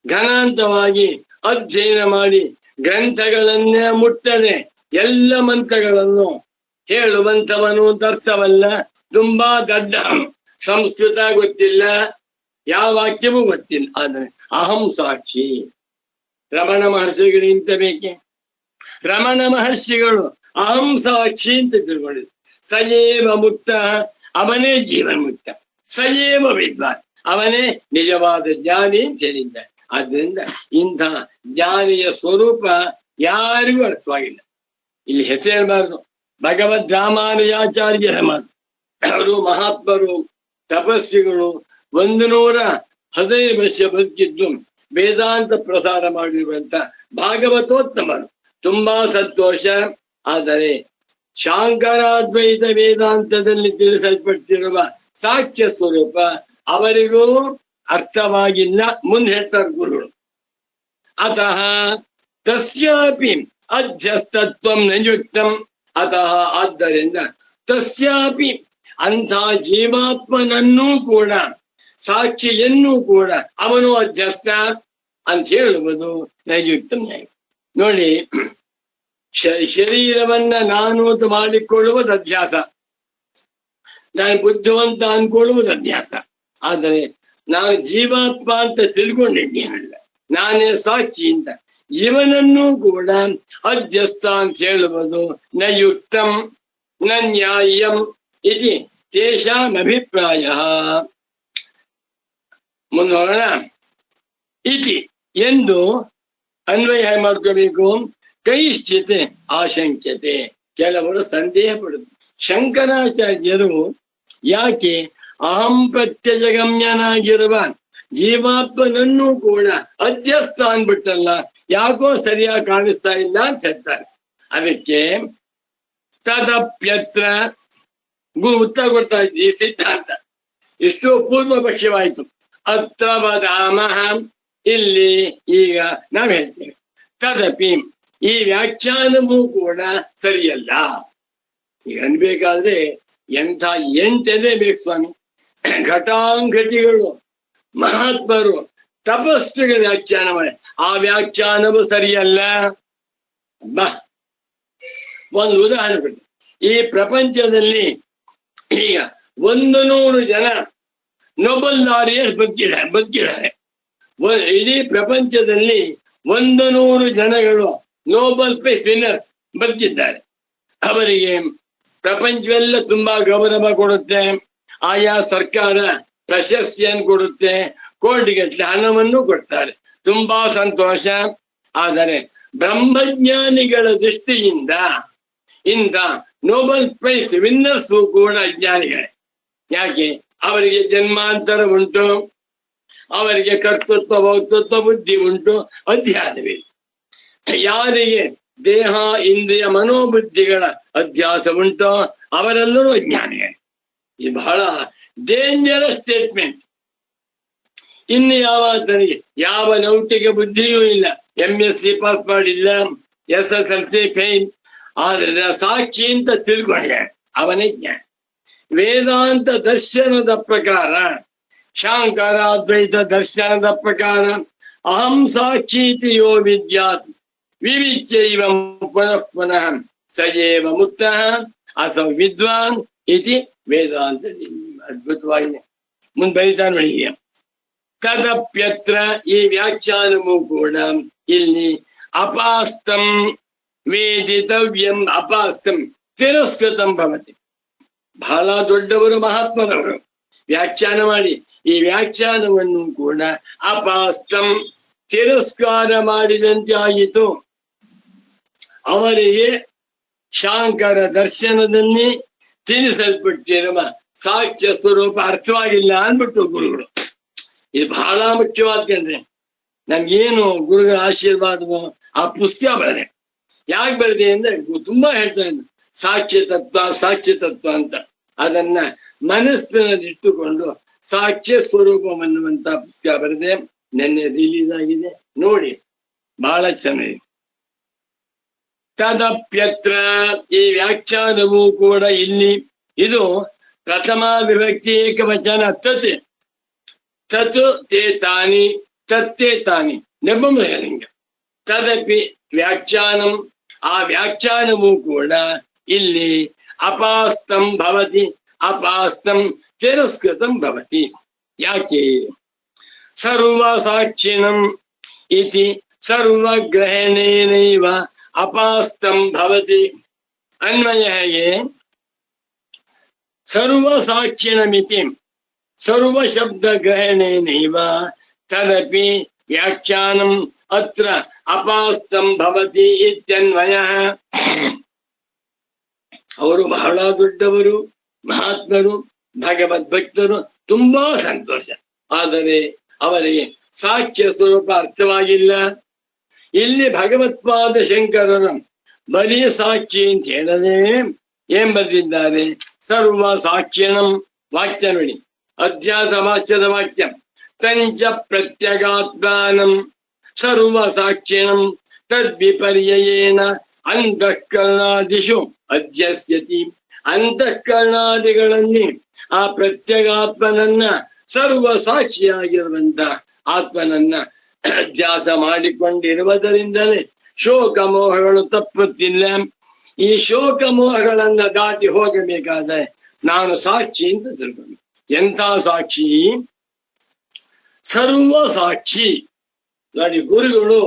ಘನಾಂತವಾಗಿ ಅಧ್ಯಯನ ಮಾಡಿ ಗ್ರಂಥಗಳನ್ನೇ ಮುಟ್ಟದೆ ಎಲ್ಲ ಮಂತ್ರಗಳನ್ನು ಹೇಳುವಂಥವನು ಅಂತ ಅರ್ಥವಲ್ಲ. ತುಂಬಾ ದಡ್ಡ, ಸಂಸ್ಕೃತ ಗೊತ್ತಿಲ್ಲ, ಯಾವ ವಾಕ್ಯವೂ ಗೊತ್ತಿಲ್ಲ. ಆದರೆ ಅಹಂ ಸಾಕ್ಷಿ. ರಮಣ ಮಹರ್ಷಿಗಳು ಇಂತ ಬೇಕೆ? ರಮಣ ಮಹರ್ಷಿಗಳು ಅಹಂ ಸಾಕ್ಷಿ ಅಂತ ತಿಳ್ಕೊಂಡಿದ್ರು. ಸಯೇವ ಮುಕ್ತ, ಅವನೇ ಜೀವನ್ಮುಕ್ತ. ಸಯೇವ ವಿದ್ವಾನ್, ಅವನೇ ನಿಜವಾದ ಜ್ಞಾನಿ ಅಂತ ಹೇಳಿದ್ದಾರೆ. ಆದ್ರಿಂದ ಇಂಥ ಜ್ಞಾನಿಯ ಸ್ವರೂಪ ಯಾರಿಗೂ ಅರ್ಥವಾಗಿಲ್ಲ. ಇಲ್ಲಿ ಹೆಸರು ಹೇಳ್ಬಾರ್ದು. ಭಗವದ್ ರಾಮಾನುಜಾಚಾರ್ಯರ ಮಾತು. ಅವರು ಮಹಾತ್ಮರು, ತಪಸ್ವಿಗಳು, 115 ವರ್ಷ ಬದುಕಿದ್ದು ವೇದಾಂತ ಪ್ರಸಾರ ಮಾಡಿರುವಂತ ಭಾಗವತೋತ್ತಮರು. ತುಂಬಾ ಸಂತೋಷ. ಆದರೆ ಶಾಂಕರಾದ್ವೈತ ವೇದಾಂತದಲ್ಲಿ ತಿಳಿಸಲ್ಪಟ್ಟಿರುವ ಸಾಕ್ಷ್ಯ ಸ್ವರೂಪ ಅವರಿಗೂ ಅರ್ಥವಾಗಿಲ್ಲ. ಮುಂದೆ ಹೇಳ್ತಾರೆ ಗುರುಗಳು. ಅತಃ ತಸ್ಯಾಪಿ ಅಧ್ಯಸ್ತತ್ವಂ ನಯುಕ್ತಂ. ಅತಃ ಆದ್ದರಿಂದ ತಸ್ಯಾಪಿ ಅಂಥ ಜೀವಾತ್ಮನನ್ನೂ ಕೂಡ, ಸಾಕ್ಷಿಯನ್ನೂ ಕೂಡ ಅವನು ಅಧ್ಯಸ್ತ ಅಂತ ಹೇಳುವುದು ನಯುಕ್ತಂ. ನೋಡಿ, ಶರೀರವನ್ನ ನಾನು ಅಂತ ಮಾಡಿಕೊಳ್ಳುವುದು ಅಧ್ಯಾಸ, ನಾನು ಬುದ್ಧಿವಂತ ಅನ್ಕೊಳ್ಳುವುದು ಅಧ್ಯಾಸ. ಆದರೆ ನಾನು ಜೀವಾತ್ಮ ಅಂತ ತಿಳ್ಕೊಂಡಿದ್ದೇನಲ್ಲ, ನಾನೇ ಸಾಕ್ಷಿ ಅಂತ, ಇವನನ್ನೂ ಕೂಡ ಅಧ್ಯಸ್ತ ಅಂತ ಹೇಳುವುದು ನಯುಕ್ತಂ ನ ನ್ಯಾಯಂ ಇತಿ ತೇಷಾಂ ಅಭಿಪ್ರಾಯ. ಮುಂದೋಗೋಣ. ಇತಿ ಎಂದು ಅನ್ವಯ ಮಾಡ್ಕೋಬೇಕು. ಕೈಶ್ಚಿತ್ ಆಶಂಕ್ಯತೆ, ಕೆಲವರು ಸಂದೇಹ ಪಡುದು. ಶಂಕರಾಚಾರ್ಯರು ಯಾಕೆ ಅಹಂ ಪ್ರತ್ಯಜಗಮ್ಯನಾಗಿರುವ ಜೀವಾತ್ಮನನ್ನೂ ಕೂಡ ಅಧ್ಯಸ್ಥ ಅನ್ಬಿಟ್ಟಲ್ಲ, ಯಾಕೋ ಸರಿಯಾಗಿ ಕಾಣಿಸ್ತಾ ಇಲ್ಲ ಅಂತ ಹೇಳ್ತಾರೆ. ಅದಕ್ಕೆ ತದಪ್ಯತ್ರ ಉತ್ತರ ಕೊಡ್ತಾ ಇದ್ವಿ. ಈ ಸಿದ್ಧಾಂತ ಇಷ್ಟು ಪೂರ್ವ ಪಕ್ಷವಾಯಿತು. ಅತ್ರ ವದಾಮಃ, ಇಲ್ಲಿ ಈಗ ನಾವ್ ಹೇಳ್ತೇವೆ. ತದಪಿ, ಈ ವ್ಯಾಖ್ಯಾನವೂ ಕೂಡ ಸರಿಯಲ್ಲ. ಈಗ ಅನ್ಬೇಕಾದ್ರೆ ಎಂಥ ಎಂಟೆದೆ ಬೇಕು ಸ್ವಾಮಿ. ಘಟಾಂಘಟಿಗಳು, ಮಹಾತ್ಮರು, ತಪಸ್ಸುಗಳ ವ್ಯಾಖ್ಯಾನ ಮಾಡಿ ಆ ವ್ಯಾಖ್ಯಾನವು ಸರಿಯಲ್ಲ. ಬಾ, ಒಂದು ಉದಾಹರಣೆ ಕೊಡಿ. ಈ ಪ್ರಪಂಚದಲ್ಲಿ ಈಗ 100 ಜನ ನೊಬೆಲ್ ಲಾರಿಯರ್ಸ್ ಬದುಕಿದ್ದಾರೆ. ಇಡೀ ಪ್ರಪಂಚದಲ್ಲಿ 100 ಜನಗಳು ನೋಬೆಲ್ ಪ್ರೈಸ್ ವಿನ್ನರ್ಸ್ ಬದುಕಿದ್ದಾರೆ. ಅವರಿಗೆ ಪ್ರಪಂಚವೆಲ್ಲ ತುಂಬಾ ಗೌರವ ಕೊಡುತ್ತೆ. ಆಯಾ ಸರ್ಕಾರ ಪ್ರಶಸ್ತಿಯನ್ನು ಕೊಡುತ್ತೆ, ಕೋಟಿಗಟ್ಟಲೆ ಹಣವನ್ನು ಕೊಡ್ತಾರೆ. ತುಂಬಾ ಸಂತೋಷ. ಆದರೆ ಬ್ರಹ್ಮಜ್ಞಾನಿಗಳ ದೃಷ್ಟಿಯಿಂದ ಇಂಥ ನೋಬೆಲ್ ಪ್ರೈಸ್ ವಿನ್ನರ್ಸು ಕೂಡ ಅಜ್ಞಾನಿಗಳೇ. ಯಾಕೆ? ಅವರಿಗೆ ಜನ್ಮಾಂತರ ಉಂಟು, ಅವರಿಗೆ ಕರ್ತೃತ್ವ ಭೋಕ್ತೃತ್ವ ಬುದ್ಧಿ ಉಂಟು, ಅಧ್ಯಾಸವಿಲ್ಲ. ಯಾರಿಗೆ ದೇಹ ಇಂದ್ರಿಯ ಮನೋಬುದ್ಧಿಗಳ ಅಧ್ಯಾಸ ಉಂಟೋ ಅವರೆಲ್ಲರೂ ಅಜ್ಞಾನಿಗಳು. ಇದು ಬಹಳ ಡೇಂಜರಸ್ ಸ್ಟೇಟ್ಮೆಂಟ್. ಇನ್ನು ಯಾವನಿಗೆ ಯಾವ ಲೌಕಿಕ ಬುದ್ಧಿಯೂ ಇಲ್ಲ, MSc ಪಾಸ್ ಮಾಡಿಲ್ಲ, SSLC ಫೇಲ್, ಆದ್ರೆ ಸಾಕ್ಷಿ ಅಂತ ತಿಳ್ಕೊಂಡೆ ಅವನೇ ಜ್ಞಾನ. ವೇದಾಂತ ದರ್ಶನದ ಪ್ರಕಾರ, ಶಾಂಕರಾದ್ವೈತ ದರ್ಶನದ ಪ್ರಕಾರ ಅಹಂ ಸಾಕ್ಷೀತಿ ಯೋ ವಿದ್ಯಾತ್ ವಿವಿಚ್ಯೈವ ಪುನಃ ಪುನಃ ಸಯೇವ ಮುಕ್ತಃ ಅಸೌ ವಿದ್ವಾನ್ ಇತಿ ವೇದಾಂತ. ಅದ್ಭುತವಾಗಿದೆ. ಮುಂದೆ ಬರೀತಾನೆ ನೋಡಿ. ತದಪ್ಯತ್ರ, ಈ ವ್ಯಾಖ್ಯಾನವೂ ಕೂಡ ಇಲ್ಲಿ ಅಪಾಸ್ತಂ ವೇದಿತವ್ಯಂ ಅಪಾಸ್ತಂ ತಿರಸ್ಕೃತಂ ಭವತಿ. ಬಹಳ ದೊಡ್ಡವರು ಮಹಾತ್ಮರವರು ವ್ಯಾಖ್ಯಾನ ಮಾಡಿ ಈ ವ್ಯಾಖ್ಯಾನವನ್ನು ಕೂಡ ಅಪಾಸ್ತಂ ತಿರಸ್ಕಾರ ಮಾಡಿದಂತೆ ಆಯಿತು. ಅವರಿಗೆ ಶಾಂಕರ ದರ್ಶನದಲ್ಲಿ ತಿಳಿಸಲ್ಪಟ್ಟಿರುವ ಸಾಕ್ಷ್ಯ ಸ್ವರೂಪ ಅರ್ಥವಾಗಿಲ್ಲ ಅಂದ್ಬಿಟ್ಟು ಗುರುಗಳು. ಇದು ಬಹಳ ಮುಖ್ಯವಾದ್ಕಂದ್ರೆ ನಮ್ಗೇನು ಗುರುಗಳ ಆಶೀರ್ವಾದವೋ ಆ ಪುಸ್ತಕ ಬರೆದೆ. ಯಾಕೆ ಬರೆದೆ ಅಂದ್ರೆ ತುಂಬಾ ಹೇಳ್ತಾ ಇದ್ರು ಸಾಕ್ಷ್ಯ ತತ್ವ ಅಂತ. ಅದನ್ನ ಮನಸ್ಸಿನಲ್ಲಿ ಇಟ್ಟುಕೊಂಡು ಸಾಕ್ಷ್ಯ ಸ್ವರೂಪವನ್ನುವಂತ ಪುಸ್ತಕ ಬರೆದೆ. ನಿನ್ನೆ ರಿಲೀಸ್ ಆಗಿದೆ, ನೋಡಿ, ಬಹಳ ಚೆನ್ನಾಗಿದೆ. ತದಪ್ಯತ್ರ, ಈ ವ್ಯಾಖ್ಯಾನವೂ ಕೂಡ ಇಲ್ಲಿ ಇದು ಪ್ರಥಮ ವಿಭಕ್ತಿ ಏಕವಚನ ತತ್. ತತ್ ತೇ ತಾನಿ, ತತ್ತೇ ತಾನಿ ನೆಪಮಲಿಂಗ. ತದಪಿ ವ್ಯಾಖ್ಯಾನಂ, ಆ ವ್ಯಾಖ್ಯಾನವೂ ಕೂಡ ಇಲ್ಲಿ ಅಪಾಸ್ತಂ ಭವತಿ, ಅಪಾಸ್ತಂ ತಿರಸ್ಕೃತಂ ಭವತಿ. ಯಾಕೆ? ಸರ್ವ ಸಾಕ್ಷಿಣಂ ಇತಿ ಸರ್ವಗ್ರಹಣೇನೈವ ಅಪಾಸ್ತಂ ಭವತಿ. ಅನ್ವಯ ಹೇಗೆ? ಸರ್ವ ಸಾಕ್ಷಿಣಮಿತಿ ಸರ್ವ ಶಬ್ದ ಗ್ರಹಣೇನೈವ ತದಪಿ ವ್ಯಾಖ್ಯಾನಂ ಅತ್ರ ಅಪಾಸ್ತಂ ಭವತಿ ಇತ್ಯನ್ವಯ. ಅವರು ಬಹಳ ದೊಡ್ಡವರು, ಮಹಾತ್ಮರು, ಭಗವದ್ಭಕ್ತರು, ತುಂಬಾ ಸಂತೋಷ. ಆದರೆ ಅವರಿಗೆ ಸಾಕ್ಷ್ಯ ಸ್ವರೂಪ ಅರ್ಥವಾಗಿಲ್ಲ. ಇಲ್ಲಿ ಭಗವತ್ಪಾದ ಶಂಕರರು ಬರೀ ಸಾಕ್ಷಿ ಅಂತ ಹೇಳದೆ ಏನ್ ಬರೆದಿದ್ದಾರೆ? ಸರ್ವ ಸಾಕ್ಷಿಣಂ. ವಾಕ್ಯ ನೋಡಿ, ಅಧ್ಯಾಸ ವಾಚ್ಯದ ವಾಕ್ಯ. ತಂಚ ಪ್ರತ್ಯಗಾತ್ಮಾನಂ ಸರ್ವ ಸಾಕ್ಷಿಣಂ ತದ್ವಿಪರ್ಯಯೇನ ಅಂತಃಕರಣಾದಿಷು ಅಧ್ಯಸ್ಯತಿ. ಅಂತಃಕರಣಾದಿಗಳಲ್ಲಿ ಆ ಪ್ರತ್ಯಗಾತ್ಮನನ್ನ, ಸರ್ವ ಸಾಕ್ಷಿಯಾಗಿರುವಂತ ಆತ್ಮನನ್ನ ಅಧ್ಯಾಸ ಮಾಡಿಕೊಂಡಿರುವುದರಿಂದಲೇ ಶೋಕ ಮೋಹಗಳು ತಪ್ಪುತ್ತಿಲ್ಲ. ಈ ಶೋಕ ಮೋಹಗಳನ್ನ ದಾಟಿ ಹೋಗಬೇಕಾದ್ರೆ ನಾನು ಸಾಕ್ಷಿ ಅಂತ ತಿಳ್ಕೊಂಡು. ಎಂಥ ಸಾಕ್ಷಿ? ಸರ್ವ ಸಾಕ್ಷಿ. ನೋಡಿ, ಗುರುಗಳು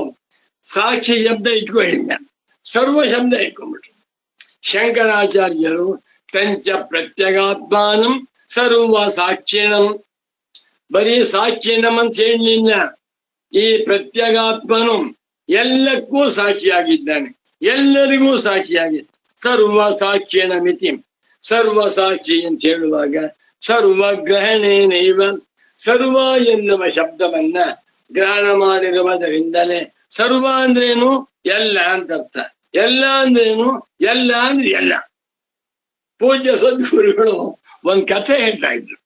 ಸಾಕ್ಷಿ ಶಬ್ದ ಇಟ್ಕೊಳ್ಳಿಲ್ಲ, ಸರ್ವ ಶಬ್ದ ಇಟ್ಕೊಂಡ್ಬಿಟ್ರು. ಶಂಕರಾಚಾರ್ಯರು ತಂಚ ಪ್ರತ್ಯಗಾತ್ಮಾನಂ ಸರ್ವ ಸಾಕ್ಷಿಣಂ, ಬರೀ ಸಾಕ್ಷಿಣಂ ಅಂತ ಹೇಳಲಿಲ್ಲ. ಈ ಪ್ರತ್ಯಗಾತ್ಮನು ಎಲ್ಲಕ್ಕೂ ಸಾಕ್ಷಿಯಾಗಿದ್ದಾನೆ, ಎಲ್ಲರಿಗೂ ಸಾಕ್ಷಿಯಾಗಿ ಸರ್ವ ಸಾಕ್ಷಿಣ ಮಿತಿ. ಸರ್ವ ಸಾಕ್ಷಿ ಅಂತ ಹೇಳುವಾಗ ಸರ್ವಗ್ರಹಣೇನೈವ, ಸರ್ವ ಎನ್ನುವ ಶಬ್ದವನ್ನ ಗ್ರಹಣ ಮಾಡಿರುವುದರಿಂದಲೇ ಸರ್ವ ಅಂದ್ರೇನು? ಎಲ್ಲ ಅಂತ ಅರ್ಥ. ಎಲ್ಲ ಅಂದ್ರೇನು? ಎಲ್ಲ ಅಂದ್ರೆ ಎಲ್ಲ. ಪೂಜ್ಯ ಸದ್ಗುರುಗಳು ಒಂದ್ ಕಥೆ ಹೇಳ್ತಾ ಇದ್ರು.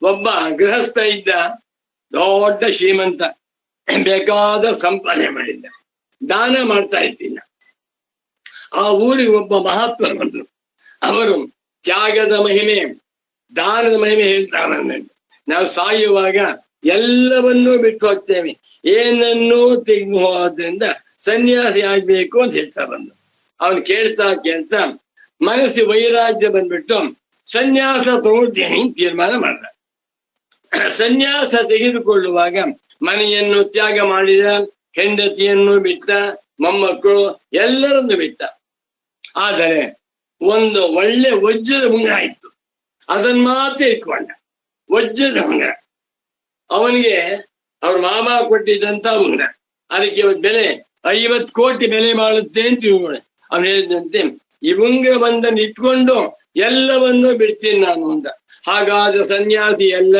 ಒಬ್ಬ ಗೃಹಸ್ಥ ಇದ್ದ, ದೊಡ್ಡ ಶ್ರೀಮಂತ, ಬೇಕಾದ ಸಂಪಾದನೆ ಮಾಡಿದ್ದ, ದಾನ ಮಾಡ್ತಾ ಇದ್ದಿಲ್ಲ. ಆ ಊರಿಗೆ ಒಬ್ಬ ಮಹಾತ್ಮರು ಬಂದ್ರು. ಅವರು ತ್ಯಾಗದ ಮಹಿಮೆ, ದಾನದ ಮಹಿಮೆ ಹೇಳ್ತಾ ಬಂದ್ರು. ನಾವು ಸಾಯುವಾಗ ಎಲ್ಲವನ್ನೂ ಬಿಟ್ಟು ಹೋಗ್ತೇವೆ, ಏನನ್ನೂ ತೆಗೆದು ಹೋಗೋದ್ರಿಂದ ಸನ್ಯಾಸಿ ಆಗ್ಬೇಕು ಅಂತ ಹೇಳ್ತಾ ಬಂದ್ರು. ಅವನು ಕೇಳ್ತಾ ಕೇಳ್ತಾ ಮನಸ್ಸಿ ವೈರಾಗ್ಯ ಬಂದ್ಬಿಟ್ಟು ಸನ್ಯಾಸ ತಗೊಳ್ತೇನೆ ಅಂತ ತೀರ್ಮಾನ ಮಾಡ್ದ. ಸನ್ಯಾಸ ತೆಗೆದುಕೊಳ್ಳುವಾಗ ಮನೆಯನ್ನು ತ್ಯಾಗ ಮಾಡಿದ, ಹೆಂಡತಿಯನ್ನು ಬಿಟ್ಟ, ಮೊಮ್ಮಕ್ಕಳು ಎಲ್ಲರನ್ನು ಬಿಟ್ಟ. ಆದರೆ ಒಂದು ಒಳ್ಳೆ ವಜ್ರದ ಉಂಗುರ ಇತ್ತು, ಅದನ್ನ ಮಾತ್ರ ಇಟ್ಕೊಂಡ. ವಜ್ರದ ಉಂಗುರ ಅವನಿಗೆ ಅವ್ರ ಮಾಮ ಕೊಟ್ಟಿದ್ದಂತ ಉಂಗುರ. ಅದಕ್ಕೆ ಬೆಲೆ 50 ಕೋಟಿ ಬೆಲೆ ಮಾಡುತ್ತೆ ಅಂತ ತಿಳ್ಕೊಂಡೆ. ಅವನು ಹೇಳಿದಂತೆ ಈ ಉಂಗುರ ಬಂದನ್ನು ಇಟ್ಕೊಂಡು ಎಲ್ಲವನ್ನೂ ಬಿಡ್ತೀನಿ ನಾನು ಅಂತ. ಹಾಗಾದ್ರೆ ಸನ್ಯಾಸಿ ಎಲ್ಲ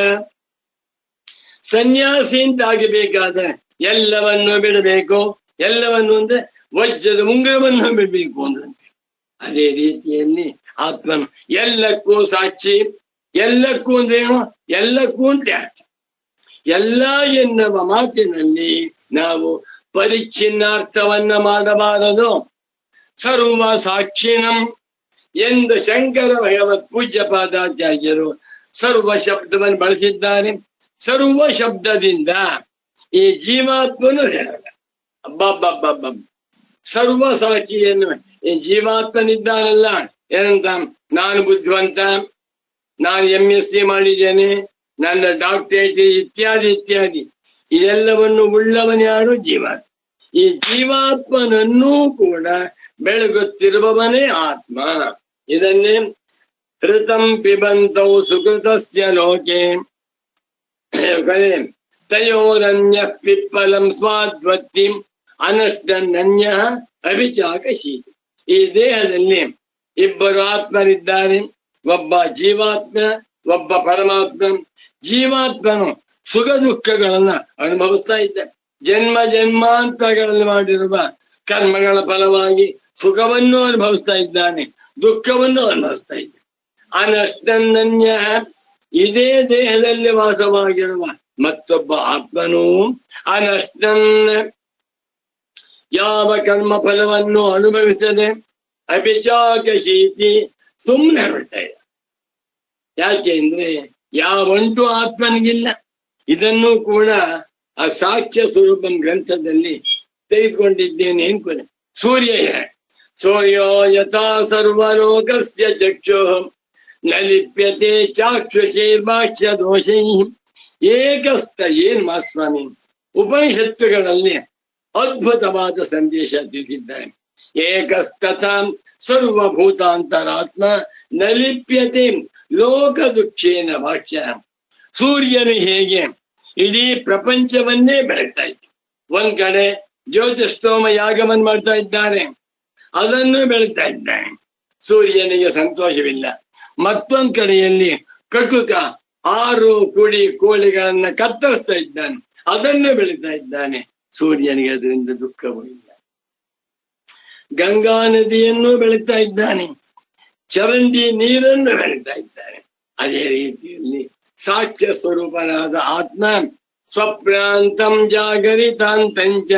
ಸನ್ಯಾಸಿ ಅಂತಾಗಬೇಕಾದ್ರೆ ಎಲ್ಲವನ್ನು ಬಿಡಬೇಕು. ಎಲ್ಲವನ್ನು ಅಂದ್ರೆ ವಜ್ರದ ಮುಂಗರವನ್ನು ಬಿಡಬೇಕು ಅಂದ್ರೆ ಅದೇ ರೀತಿಯಲ್ಲಿ ಆತ್ಮನು ಎಲ್ಲಕ್ಕೂ ಸಾಕ್ಷಿ. ಎಲ್ಲಕ್ಕೂ ಅಂದ್ರೇನು? ಎಲ್ಲಕ್ಕೂ ಅಂತ ಅರ್ಥ. ಎಲ್ಲ ಎನ್ನುವ ಮಾತಿನಲ್ಲಿ ನಾವು ಪರಿಚ್ಛಿನ್ನಾರ್ಥವನ್ನ ಮಾಡಬಾರದು. ಸರ್ವ ಸಾಕ್ಷಿಣಂ ಎಂದು ಶಂಕರ ಭಗವತ್ ಪೂಜ್ಯ ಪಾದಾಚಾರ್ಯರು ಸರ್ವ ಶಬ್ದವನ್ನು ಬಳಸಿದ್ದಾರೆ. ಸರ್ವ ಶಬ್ದದಿಂದ ಈ ಜೀವಾತ್ಮನು ಸೇರಲ್ಲ. ಅಬ್ಬಬ್ಬಬ್ಬಬ್ಬ ಸರ್ವ ಸಾಕ್ಷಿ ಎನ್ನುವ ಈ ಜೀವಾತ್ಮನಿದ್ದಾನಲ್ಲ, ಏನಂತ? ನಾನು ಬುದ್ಧಿವಂತ, ನಾನು MSc ಮಾಡಿದ್ದೇನೆ, ನನ್ನ ಡಾಕ್ಟರೇಟ್ ಇತ್ಯಾದಿ ಇತ್ಯಾದಿ ಇದೆಲ್ಲವನ್ನು ಉಳ್ಳವನು ಯಾರು? ಜೀವಾತ್ಮ. ಈ ಜೀವಾತ್ಮನನ್ನೂ ಕೂಡ ಬೆಳಗುತ್ತಿರುವವನೇ ಆತ್ಮ. ಇದನ್ನೇ ಋತಂ ಪಿಬಂತೌ ಸುಕೃತಸ್ಯ ಲೋಕೆ ತಯೋರನ್ಯ ಪಿಪ್ಪಲಂ ಸ್ವಾದ್ವತ್ತಿಂ ಅನಷ್ಟನ್ಯ ಅಭಿಚಾಕಶೀತಿ. ಈ ದೇಹದಲ್ಲಿ ಇಬ್ಬರು ಆತ್ಮರಿದ್ದಾರೆ, ಒಬ್ಬ ಜೀವಾತ್ಮ, ಒಬ್ಬ ಪರಮಾತ್ಮ. ಜೀವಾತ್ಮನು ಸುಖ ದುಃಖಗಳನ್ನ ಅನುಭವಿಸ್ತಾ ಇದ್ದ. ಜನ್ಮ ಜನ್ಮಾಂತರಗಳಲ್ಲಿ ಮಾಡಿರುವ ಕರ್ಮಗಳ ಫಲವಾಗಿ ಸುಖವನ್ನು ಅನುಭವಿಸ್ತಾ ಇದ್ದಾನೆ, ದುಃಖವನ್ನು ಅನುಭವಿಸ್ತಾ ಇದ್ದಾನೆ. ಅನಷ್ಟನ್ಯ ಇದೇ ದೇಹದಲ್ಲಿ ವಾಸವಾಗಿರುವ ಮತ್ತೊಬ್ಬ ಆತ್ಮನು ಅನಷ್ಟನ್ ಯಾವ ಕರ್ಮ ಫಲವನ್ನು ಅನುಭವಿಸದೆ ಅಭಿಚಾಕಶೀತಿ ಸುಮ್ಮನೆ ಬಿಡ್ತಾ ಇದೆ. ಯಾಕೆ ಅಂದ್ರೆ ಯಾವಂಟು ಆತ್ಮನಿಗಿಲ್ಲ. ಇದನ್ನು ಕೂಡ ಆ ಸಾಕ್ಷ್ಯ ಸ್ವರೂಪಂ ಗ್ರಂಥದಲ್ಲಿ ತೆಗೆದುಕೊಂಡಿದ್ದೇನೆ ಅನ್ಕೊನೆ. ಸೂರ್ಯೋ ಯಥಾ ಸರ್ವಲೋಕಸ್ಯ ಚಕ್ಷು ನ ಲಿಪ್ಯತೆ ಚಾಕ್ಷುಷೈರ್ವಾಕ್ಯ ದೋಷೈ ಏಕಸ್ಥ. ಏನ್ ಮಾಸ್ವಾಮಿ ಉಪನಿಷತ್ತುಗಳಲ್ಲಿ ಅದ್ಭುತವಾದ ಸಂದೇಶ ತಿಳಿಸಿದ್ದಾರೆ. ಏಕಸ್ತಥ ಸರ್ವಭೂತಾಂತರಾತ್ಮ ನ ಲಿಪ್ಯತೆ ಲೋಕ ದುಃಖೇನ ವಾಕ್ಯ. ಸೂರ್ಯನು ಹೇಗೆ ಇಡೀ ಪ್ರಪಂಚವನ್ನೇ ಬೆಳಗ್ತಾ ಇದ್ದ. ಒಂದ್ ಕಡೆ ಜ್ಯೋತಿಷ್ಠೋಮ ಯಾಗವನ್ನು ಮಾಡ್ತಾ ಇದ್ದಾರೆ, ಅದನ್ನು ಬೆಳಗ್ತಾ ಇದ್ದಾನೆ, ಸೂರ್ಯನಿಗೆ ಸಂತೋಷವಿಲ್ಲ. ಮತ್ತೊಂದ್ ಕಡೆಯಲ್ಲಿ ಕಟುಕ 6 ಕುಡಿ ಕೋಳಿಗಳನ್ನ ಕತ್ತರಿಸ್ತಾ ಇದ್ದಾನೆ, ಅದನ್ನು ಬೆಳಗ್ತಾ ಇದ್ದಾನೆ, ಸೂರ್ಯನಿಗೆ ಅದರಿಂದ ದುಃಖವೂ ಇಲ್ಲ. ಗಂಗಾ ನದಿಯನ್ನು ಬೆಳಗ್ತಾ ಇದ್ದಾನೆ, ಚರಂಡಿ ನೀರನ್ನು ಬೆಳಗ್ತಾ ಇದ್ದಾನೆ. ಅದೇ ರೀತಿಯಲ್ಲಿ ಸಾಕ್ಷ್ಯ ಸ್ವರೂಪನಾದ ಆತ್ಮ ಸ್ವಪ್ರಾಂತಂ ಜಾಗರಿತಾಂತಂಚ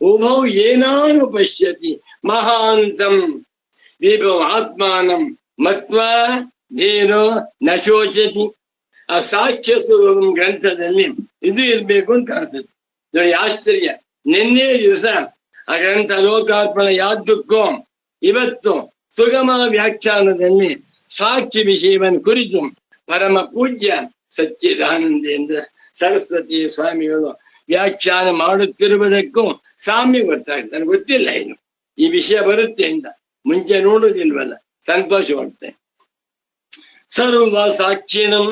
ಉಭೌ ಏನಾನು ಪಶ್ಯತಿ ಮಹಾಂತಂ ದೀಪಂ ಆತ್ಮಾನಂ ಮತ್ವಾ ಧೀರೋ ನಶೋಚತಿ. ಆ ಸಾಕ್ಷ್ಯ ಸ್ವರೂಪಂ ಗ್ರಂಥದಲ್ಲಿ ಇದು ಇರ್ಬೇಕು ಅಂತ ಕಾಣಿಸುತ್ತೆ. ನೋಡಿ ಆಶ್ಚರ್ಯ, ನಿನ್ನೆ ದಿವಸ ಆ ಗ್ರಂಥ ಲೋಕಾರ್ಪಣೆ ಯಾದಕ್ಕೋ ಇವತ್ತು ಸುಗಮ ವ್ಯಾಖ್ಯಾನದಲ್ಲಿ ಸಾಕ್ಷಿ ವಿಷಯವನ್ನು ಕುರಿತು ಪರಮ ಪೂಜ್ಯ ಸಚ್ಚಿದಾನಂದೇಂದ್ರ ಸರಸ್ವತಿ ಸ್ವಾಮಿಗಳು ವ್ಯಾಖ್ಯಾನ ಮಾಡುತ್ತಿರುವುದಕ್ಕೂ ಸಾಮ್ಯ ಗೊತ್ತಾಗ್ತದೆ. ನನಗೆ ಗೊತ್ತಿಲ್ಲ ಏನು ಈ ವಿಷಯ ಬರುತ್ತೆ ಅಂತ, ಮುಂಚೆ ನೋಡುವುದಿಲ್ವಲ್ಲ, ಸಂತೋಷವಾಗ್ತದೆ. ಸರ್ವ ಸಾಕ್ಷಿಣಂ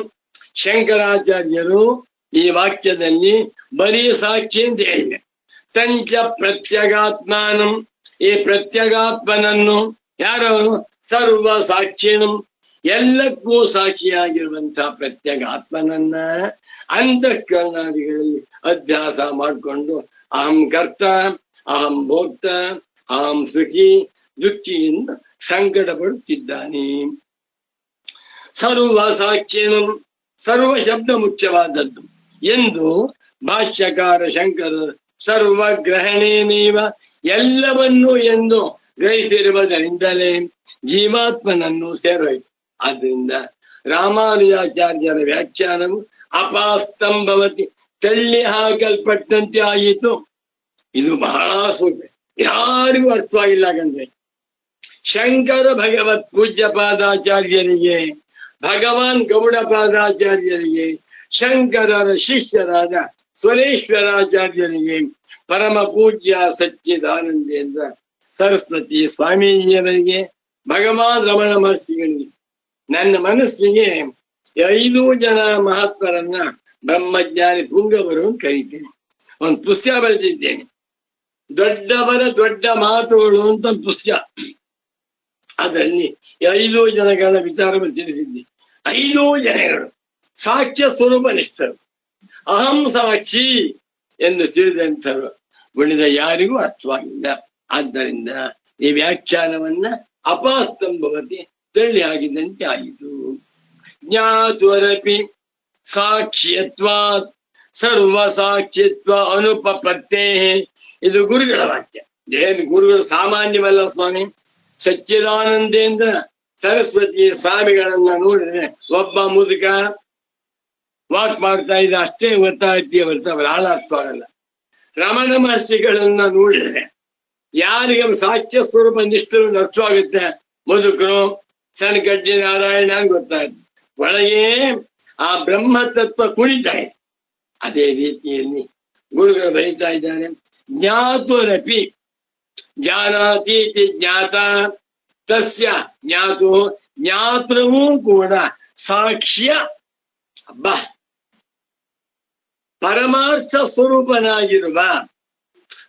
ಶಂಕರಾಚಾರ್ಯರು ಈ ವಾಕ್ಯದಲ್ಲಿ ಬರೀ ಸಾಕ್ಷಿ ಅಂತ ಹೇಳಿದೆ. ತಂಚ ಪ್ರತ್ಯಗಾತ್ಮಾನಂ, ಈ ಪ್ರತ್ಯಗಾತ್ಮನನ್ನು ಯಾರವನು? ಸರ್ವ ಸಾಕ್ಷಿಣಂ, ಎಲ್ಲಕ್ಕೂ ಸಾಕ್ಷಿಯಾಗಿರುವಂತಹ ಪ್ರತ್ಯಗಾತ್ಮನನ್ನ ಅಂತಃಕರಣಾದಿಗಳಲ್ಲಿ ಅಧ್ಯಾಸ ಮಾಡಿಕೊಂಡು ಅಹಂ ಕರ್ತ, ಅಹಂ ಭೋಕ್ತ, ಅಹಂ ಸುಖಿ ದುಃಖಿಯಿಂದ ಸಂಕಟ ಪಡುತ್ತಿದ್ದಾನೆ. ಸರ್ವ ಸಾಕ್ಷಿಣಂ, ಸರ್ವ ಶಬ್ದ ಮುಖ್ಯವಾದದ್ದು ಎಂದು ಭಾಷ್ಯಕಾರ ಶಂಕರರು ಸರ್ವಗ್ರಹಣೇನೇವ ಎಲ್ಲವನ್ನೂ ಎಂದು ಗ್ರಹಿಸಿರುವುದರಿಂದಲೇ ಜೀವಾತ್ಮನನ್ನು ಸೇರೋಯ್ತು. ಆದ್ದರಿಂದ ರಾಮಾನುಜಾಚಾರ್ಯರ ವ್ಯಾಖ್ಯಾನವು ಅಪಾಸ್ತಂಭವತಿ, ತಳ್ಳಿ ಹಾಕಲ್ಪಟ್ಟಂತೆ ಆಯಿತು. ಇದು ಬಹಳ ಸೂಕ್ಷ್ಮ, ಯಾರಿಗೂ ಅರ್ಥವಾಗಿಲ್ಲ ಕಂಡ್ರೆ. ಶಂಕರ ಭಗವತ್ ಪೂಜ್ಯ ಪಾದಾಚಾರ್ಯರಿಗೆ, ಭಗವಾನ್ ಗೌಡ ಪಾದಾಚಾರ್ಯರಿಗೆ, ಶಂಕರರ ಶಿಷ್ಯರಾದ ಸ್ವರೇಶ್ವರಾಚಾರ್ಯರಿಗೆ, ಪರಮ ಪೂಜ್ಯ ಸಚ್ಚಿದಾನಂದೇಂದ್ರ ಸರಸ್ವತಿ ಸ್ವಾಮೀಜಿಯವರಿಗೆ, ಭಗವಾನ್ ರಮಣ ಮಹರ್ಷಿಗಳಿಗೆ, ನನ್ನ ಮನಸ್ಸಿಗೆ 5 ಜನ ಮಹಾತ್ಮರನ್ನ ಬ್ರಹ್ಮಜ್ಞಾನಿ ಪುಂಗವರು ಕರೀತೇನೆ. ಒಂದು ಪುಸ್ತಕ ಬರೆದಿದ್ದೇನೆ, ದೊಡ್ಡವರ ದೊಡ್ಡ ಮಾತುಗಳು ಅಂತ ಒಂದು ಪುಸ್ತಕ. ಅದರಲ್ಲಿ 5 ಜನಗಳ ವಿಚಾರವನ್ನು ತಿಳಿಸಿದ್ದೆ. 5 ಜನಗಳು ಸಾಕ್ಷ್ಯ ಸ್ವರೂಪ ನಿಷ್ಠರು, ಅಹಂ ಸಾಕ್ಷಿ ಎಂದು ತಿಳಿದಂಥರು. ಉಳಿದ ಯಾರಿಗೂ ಅರ್ಥವಾಗಿಲ್ಲ. ಆದ್ದರಿಂದ ಈ ವ್ಯಾಖ್ಯಾನವನ್ನ ಅಪಾಸ್ತಂಭವತಿ ತಳ್ಳಿ ಹಾಕಿದಂತೆ ಆಯಿತು. ಜ್ಞಾತ್ವರಪಿ ಸಾಕ್ಷ್ಯತ್ವಾತ್ ಸರ್ವ ಸಾಕ್ಷಿತ್ವ ಅನುಪಪತ್ತೇ. ಇದು ಗುರುಗಳ ವಾಕ್ಯ. ಏನು ಗುರುಗಳು ಸಾಮಾನ್ಯವಲ್ಲ ಸ್ವಾಮಿ. ಸಚ್ಚಿದಾನಂದೇಂದ್ರ ಸರಸ್ವತಿ ಸ್ವಾಮಿಗಳನ್ನ ನೋಡಿದ್ರೆ ಒಬ್ಬ ಮುದುಕ ವಾಕ್ ಮಾಡ್ತಾ ಇದ್ದ ಅಷ್ಟೇ ಗೊತ್ತಾಗ್ತೀಯ ಹೊರತ ಬಹಳ ಅರ್ಥವಾಗಲ್ಲ. ರಮಣ ಮಹರ್ಷಿಗಳನ್ನ ನೋಡಿದ್ರೆ ಯಾರಿಗೆ ಸಾಕ್ಷ್ಯ ಸ್ವರೂಪ ನಿಷ್ಠರು ಅರ್ಥವಾಗುತ್ತೆ. ಮುದುಕರು ಸಣ್ಣ ನಾರಾಯಣ ಗೊತ್ತಾಯ್ತು. ಒಳಗೆ ಆ ಬ್ರಹ್ಮ ತತ್ವ ಕುಣಿತಾ ಇದೆ. ಅದೇ ರೀತಿಯಲ್ಲಿ ಗುರುಗಳು ಬರೀತಾ ಇದ್ದಾರೆ. ಜ್ಞಾತುರಪಿ ಜಾನಾತೀತಿ ಜ್ಞಾತ ತಸ್ಯ ಜ್ಞಾತು ಜ್ಞಾತೃವೂ ಕೂಡ ಸಾಕ್ಷ್ಯ ಪರಮಾರ್ಥ ಸ್ವರೂಪನಾಗಿರುವ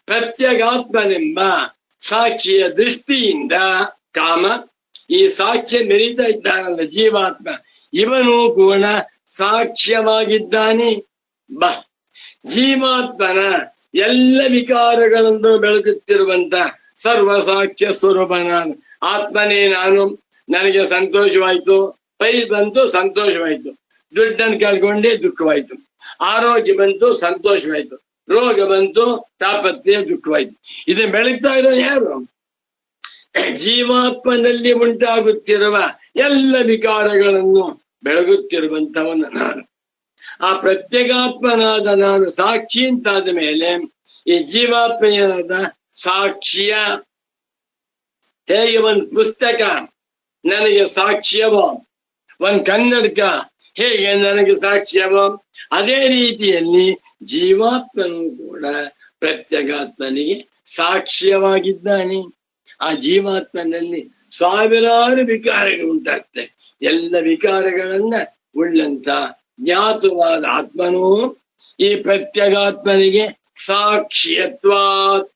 ಪ್ರತ್ಯಗಾತ್ಮನೆಂಬ ಸಾಕ್ಷಿಯ ದೃಷ್ಟಿಯಿಂದ ಕಾಮ ಈ ಸಾಕ್ಷ್ಯ ಮೆರೀತಾ ಇದ್ದಾನಲ್ಲ ಜೀವಾತ್ಮ, ಇವನು ಕೂಡ ಸಾಕ್ಷ್ಯವಾಗಿದ್ದಾನೆ. ಜೀವಾತ್ಮನ ಎಲ್ಲ ವಿಕಾರಗಳನ್ನು ಬೆಳಗುತ್ತಿರುವಂತ ಸರ್ವ ಸಾಕ್ಷ್ಯ ಸ್ವರೂಪ ನಾನು. ಆತ್ಮನೇ ನಾನು. ನನಗೆ ಸಂತೋಷವಾಯ್ತು, ಪೈ ಬಂತು ಸಂತೋಷವಾಯ್ತು, ದುಡ್ಡನ್ನು ಕಳ್ಕೊಂಡೆ ದುಃಖವಾಯ್ತು, ಆರೋಗ್ಯ ಬಂತು ಸಂತೋಷವಾಯ್ತು, ರೋಗ ಬಂತು ತಾಪತ್ರೆ ದುಃಖವಾಯ್ತು. ಇದನ್ನ ಬೆಳಗ್ತಾ ಇರೋ ಯಾರು? ಜೀವಾತ್ಮನಲ್ಲಿ ಉಂಟಾಗುತ್ತಿರುವ ಎಲ್ಲ ವಿಕಾರಗಳನ್ನು ಬೆಳಗುತ್ತಿರುವಂತವನು ನಾನು. ಆ ಪ್ರತ್ಯೇಗಾತ್ಮನಾದ ನಾನು ಸಾಕ್ಷಿ ಅಂತಾದ ಮೇಲೆ ಈ ಜೀವಾತ್ಮನಾದ ಸಾಕ್ಷ್ಯ ಹೇಗೆ ಒಂದು ಪುಸ್ತಕ ನನಗೆ ಸಾಕ್ಷ್ಯವೋ, ಒಂದು ಕನ್ನಡಕ ಹೇಗೆ ನನಗೆ ಸಾಕ್ಷ್ಯವೋ, ಅದೇ ರೀತಿಯಲ್ಲಿ ಜೀವಾತ್ಮನು ಕೂಡ ಪ್ರತ್ಯೇಗಾತ್ಮನಿಗೆ ಸಾಕ್ಷ್ಯವಾಗಿದ್ದಾನೆ. ಆ ಜೀವಾತ್ಮನಲ್ಲಿ ಸಾವಿರಾರು ವಿಕಾರಗಳು ಉಂಟಾಗ್ತವೆ. ಎಲ್ಲ ವಿಕಾರಗಳನ್ನ ಉಳ್ಳಂತ ಜ್ಞಾತವಾದ ಆತ್ಮನು ಈ ಪ್ರತ್ಯಗಾತ್ಮನಿಗೆ ಸಾಕ್ಷ್ಯತ್ವಾತ್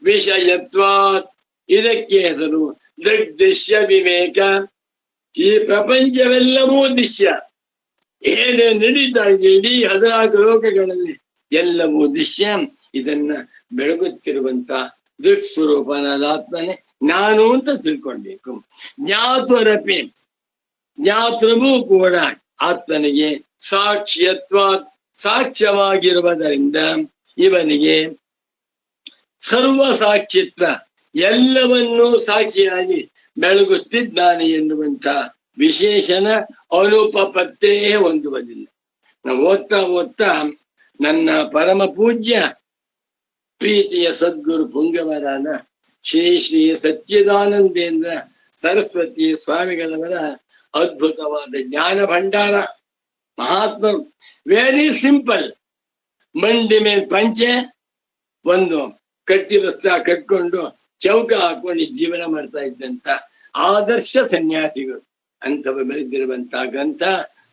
ವಿಷಯತ್ವಾತ್. ಇದಕ್ಕೆ ಹೆಸರು ದೃಗ್ದೃಶ್ಯ ವಿವೇಕ. ಈ ಪ್ರಪಂಚವೆಲ್ಲವೂ ದೃಶ್ಯ. ಏನೇ ನಡೀತಾ ಇದೆ ಇಡೀ 14 ಲೋಕಗಳಲ್ಲಿ ಎಲ್ಲವೂ ದೃಶ್ಯ. ಇದನ್ನ ಬೆಳಗುತ್ತಿರುವಂತ ದೃಕ್ ಸ್ವರೂಪನಾದ ಆತ್ಮನೇ ನಾನು ಅಂತ ತಿಳ್ಕೊಳ್ಬೇಕು. ಜ್ಞಾತ್ವರಪಿ ಜ್ಞಾತೃವೂ ಕೂಡ ಆತ್ಮನಿಗೆ ಸಾಕ್ಷ್ಯತ್ವಾತ್ ಸಾಕ್ಷ್ಯವಾಗಿರುವುದರಿಂದ ಇವನಿಗೆ ಸರ್ವ ಸಾಕ್ಷಿತ್ವ ಎಲ್ಲವನ್ನೂ ಸಾಕ್ಷಿಯಾಗಿ ಬೆಳಗುತ್ತಿದ್ದಾನೆ ಎನ್ನುವಂತ ವಿಶೇಷಣ ಅನುಪಪತ್ತೇ ಹೊಂದುವುದಿಲ್ಲ. ನಾವು ಓದ್ತಾ ನನ್ನ ಪರಮ ಪೂಜ್ಯ ಪ್ರೀತಿಯ ಸದ್ಗುರು ಪುಂಗವರಾದ ಶ್ರೀ ಶ್ರೀ ಸಚ್ಚಿದಾನಂದೇಂದ್ರ ಸರಸ್ವತಿ ಸ್ವಾಮಿಗಳವರ ಅದ್ಭುತವಾದ ಜ್ಞಾನ ಭಂಡಾರ ಮಹಾತ್ಮರು. Very simple. ಮಂಡಿ ಮೇಲೆ ಪಂಚೆ, ಒಂದು ಕಟ್ಟಿ ವಸ್ತ್ರ ಕಟ್ಕೊಂಡು ಚೌಕ ಹಾಕೊಂಡು ಜೀವನ ಮಾಡ್ತಾ ಇದ್ದಂತ ಆದರ್ಶ ಸನ್ಯಾಸಿಗಳು ಅಂತವ ಬೆಳೆದಿರುವಂತ ಗ್ರಂಥ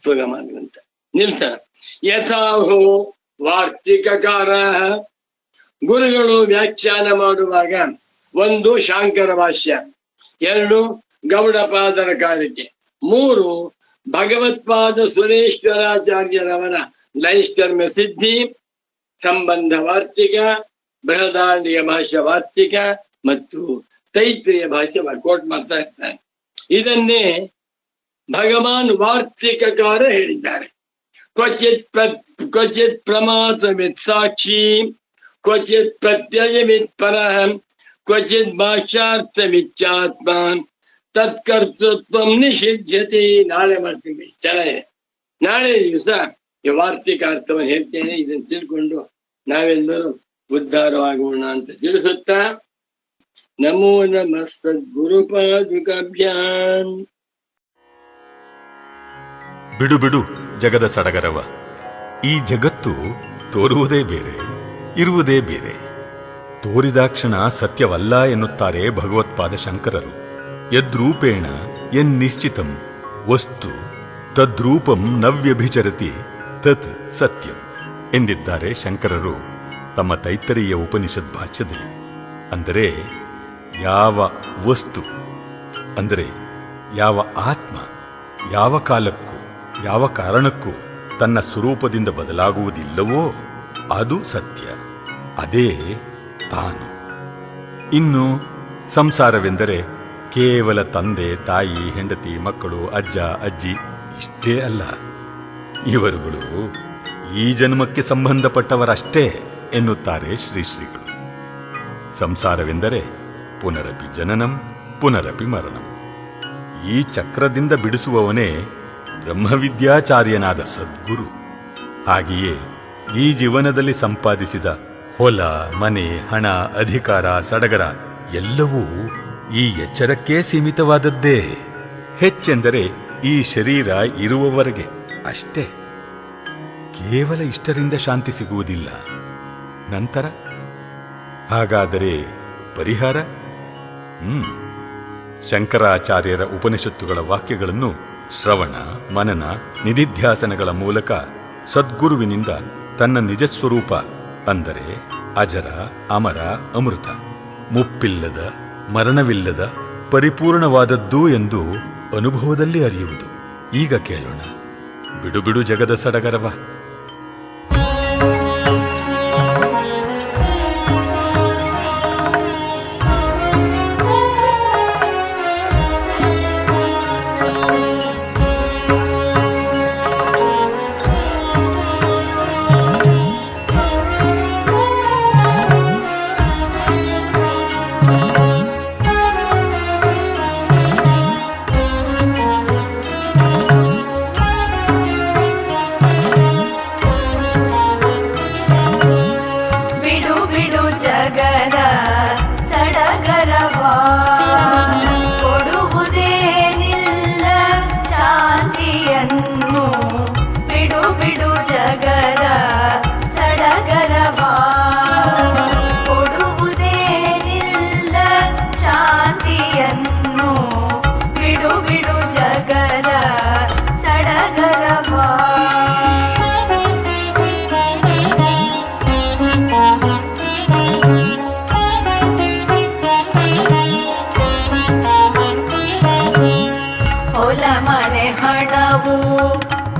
ಸುಗಮ ಗ್ರಂಥ. ನಿಲ್ಸನ ಯಥಾಹೋ ವಾರ್ತಿಕಕಾರ. ಗುರುಗಳು ವ್ಯಾಖ್ಯಾನ ಮಾಡುವಾಗ 1 ಶಾಂಕರ ಭಾಷ್ಯ, 2 ಗೌಡಪಾದರ ಕಾರಿಕೆ, 3 ಭಗವತ್ಪಾದ ಸುರೇಶ್ವರಾಚಾರ್ಯರವರ ನೈಷ್ಕರ್ಮ್ಯ ಸಿದ್ಧಿ ಸಂಬಂಧ ವಾರ್ತಿಕ, ಬೃಹದಾರಣ್ಯ ಭಾಷ್ಯ ವಾರ್ತಿಕ ಮತ್ತು ತೈತ್ರಿಯ ಭಾಷ್ಯ ಕೋಟ್ ಮಾಡ್ತಾ ಇರ್ತಾನೆ. ಇದನ್ನೇ ಭಗವಾನ್ ವಾರ್ತಿಕಕಾರ ಹೇಳಿದ್ದಾರೆ. ಕ್ವಚಿತ್ ಪ್ರಮಾತವಿತ್ ಸಾಕ್ಷಿ, ಕ್ವಚಿತ್ ಪ್ರತ್ಯಯವಿತ್ ಪರಃ, ಕ್ವಚಿತ್ ಭಾಷ್ಯಾರ್ಥವಿಚ್ಚಾತ್ಮ ತತ್ಕರ್ತೃತ್ವ ನಿಷಿಧ್ಯತೆ. ನಾಳೆ ಮಾಡ್ತೀವಿ, ಚೆನ್ನಾಗಿದೆ. ನಾಳೆ ದಿವಸ ಈ ವಾರ್ತಿಕ ಅರ್ಥವನ್ನು ಹೇಳ್ತೇನೆ. ಇದನ್ನು ತಿಳ್ಕೊಂಡು ನಾವೆಲ್ಲರೂ ಉದ್ಧಾರವಾಗೋಣ ಅಂತ ತಿಳಿಸುತ್ತಾ, ನಮೋ ನಮಃ ಸದ್ಗುರುಪಾದುಕಾಭ್ಯಾಂ. ಬಿಡು ಬಿಡು ಜಗದ ಸಡಗರವ. ಈ ಜಗತ್ತು ತೋರುವುದೇ ಬೇರೆ, ಇರುವುದೇ ಬೇರೆ. ತೋರಿದಾಕ್ಷಣ ಸತ್ಯವಲ್ಲ ಎನ್ನುತ್ತಾರೆ ಭಗವತ್ಪಾದ ಶಂಕರರು. ಯದ್ರೂಪೇಣ ಯನ್ನಿಶ್ಚಿತಂ ವಸ್ತು ತದ್ರೂಪಂ ನವ್ಯಭಿಚರತಿ ತತ್ ಸತ್ಯಂ ಎಂದಿದ್ದಾರೆ ಶಂಕರರು ತಮ್ಮ ತೈತ್ತರೀಯ ಉಪನಿಷತ್ ಭಾಷ್ಯದಲ್ಲಿ. ಅಂದರೆ ಯಾವ ವಸ್ತು, ಅಂದರೆ ಯಾವ ಆತ್ಮ ಯಾವ ಕಾಲಕ್ಕೂ ಯಾವ ಕಾರಣಕ್ಕೂ ತನ್ನ ಸ್ವರೂಪದಿಂದ ಬದಲಾಗುವುದಿಲ್ಲವೋ ಅದು ಸತ್ಯ. ಅದೇ ತಾನು. ಇನ್ನು ಸಂಸಾರವೆಂದರೆ ಕೇವಲ ತಂದೆ, ತಾಯಿ, ಹೆಂಡತಿ, ಮಕ್ಕಳು, ಅಜ್ಜ, ಅಜ್ಜಿ ಇಷ್ಟೇ ಅಲ್ಲ. ಇವರುಗಳು ಈ ಜನ್ಮಕ್ಕೆ ಸಂಬಂಧಪಟ್ಟವರಷ್ಟೇ ಎನ್ನುತ್ತಾರೆ ಶ್ರೀಗಳು. ಸಂಸಾರವೆಂದರೆ ಪುನರಪಿ ಜನನಂ ಪುನರಪಿ ಮರಣಂ. ಈ ಚಕ್ರದಿಂದ ಬಿಡಿಸುವವನೇ ಬ್ರಹ್ಮವಿದ್ಯಾಚಾರ್ಯನಾದ ಸದ್ಗುರು. ಹಾಗೆಯೇ ಈ ಜೀವನದಲ್ಲಿ ಸಂಪಾದಿಸಿದ ಹೊಲ, ಮನೆ, ಹಣ, ಅಧಿಕಾರ, ಸಡಗರ ಎಲ್ಲವೂ ಈ ಎಚ್ಚರಕ್ಕೇ ಸೀಮಿತವಾದದ್ದೇ. ಹೆಚ್ಚೆಂದರೆ ಈ ಶರೀರ ಇರುವವರೆಗೆ ಅಷ್ಟೇ. ಕೇವಲ ಇಷ್ಟರಿಂದ ಶಾಂತಿ ಸಿಗುವುದಿಲ್ಲ. ನಂತರ ಹಾಗಾದರೆ ಪರಿಹಾರ? ಶಂಕರಾಚಾರ್ಯರ ಉಪನಿಷತ್ತುಗಳ ವಾಕ್ಯಗಳನ್ನು ಶ್ರವಣ, ಮನನ, ನಿಧಿಧ್ಯಾಸನಗಳ ಮೂಲಕ ಸದ್ಗುರುವಿನಿಂದ ತನ್ನ ನಿಜಸ್ವರೂಪ ಅಂದರೆ ಅಜರ, ಅಮರ, ಅಮೃತ, ಮುಪ್ಪಿಲ್ಲದ, ಮರಣವಿಲ್ಲದ, ಪರಿಪೂರ್ಣವಾದದ್ದು ಎಂದು ಅನುಭವದಲ್ಲಿ ಅರಿಯುವುದು. ಈಗ ಕೇಳೋಣ ಬಿಡು ಬಿಡು ಜಗದ ಸಡಗರವ.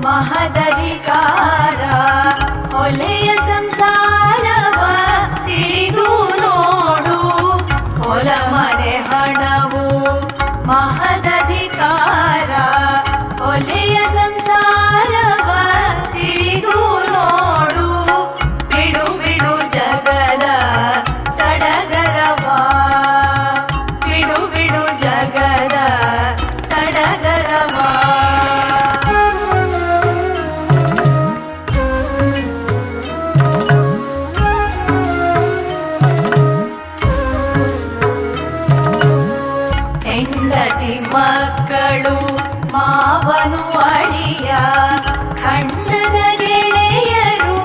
ಮಹದಧಿಕಾರ ಹೊಲೆಯ ಸಂಸಾರವ ತಿಳಿದು ನೋಡು. ಹೊಲ ಮನೆ ಹಣವು ಮಹದಧಿಕಾರ ಹೊಲೆಯ ಸಂಸಾರವ ತಿಳಿದು ನೋಡು. ಬಿಡು ಬಿಡು ಜಗದ ಸಡಗರವಾ, ಬಿಡು ಬಿಡು ಜಗದ ಸಡಗರವಾ. ಮಕ್ಕಳು ಮಾವನು ಅಳಿಯ ಖಂಡದ ಗೆಳೆಯರು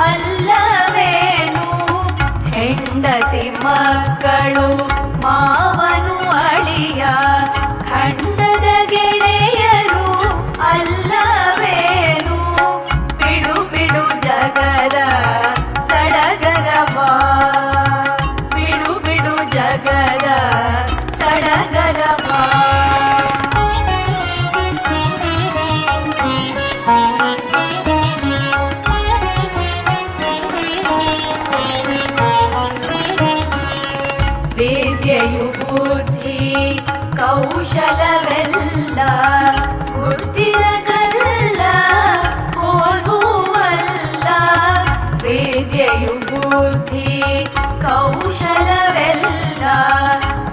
ಅಲ್ಲವೇನು. ಹೆಂಡತಿ ಮಕ್ಕಳು ಮಾವನು ಅಳಿಯ ಖಂಡದ ಗೆಳೆಯರು ಅಲ್ಲವೇನು. ಬಿಡು ಬಿಡು ಜಗದ ಸಡಗರವಾ, ಬಿಡು ಬಿಡು ಜಗದ ಸಡಗರವಾ. ವಿದ್ಯೆಯು ಬುದ್ಧಿ ಕೌಶಲವೆಲ್ಲ ಬುದ್ಧಿಯ ಕಲ್ಲ ಹೋಲುವಲ್ಲ. ವಿದ್ಯೆಯು ಬುದ್ಧಿ ಕೌಶಲವೆಲ್ಲ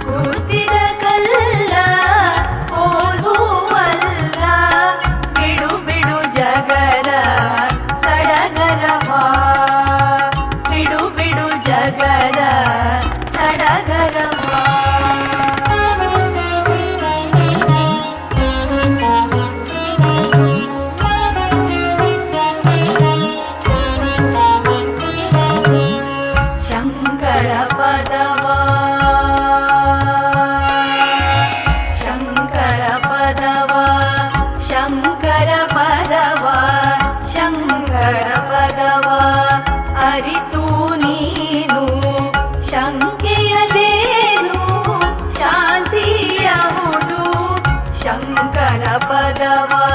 ಬುದ್ಧಿಯ ಕಲ್ಲ ಹೋಲುವಲ್ಲ. ಬಿಡು ಬಿಡು ಜಗದ ಸಡಗರವಾ, ಬಿಡು ಬಿಡು ಜಗದ ಸಡಗರವಾ. ಶಂಕರ ಪದವಾ, ಶಂಕರ ಪದವಾ, ಶಂಕರ ಪದವಾ, ಶಂಕರ ಪದವಾ ಅರಿತು ನೀನು ಶಂಕೆಯದೇನು ಶಾಂತಿಯಹುದು. ಶಂಕರ ಪದವಾ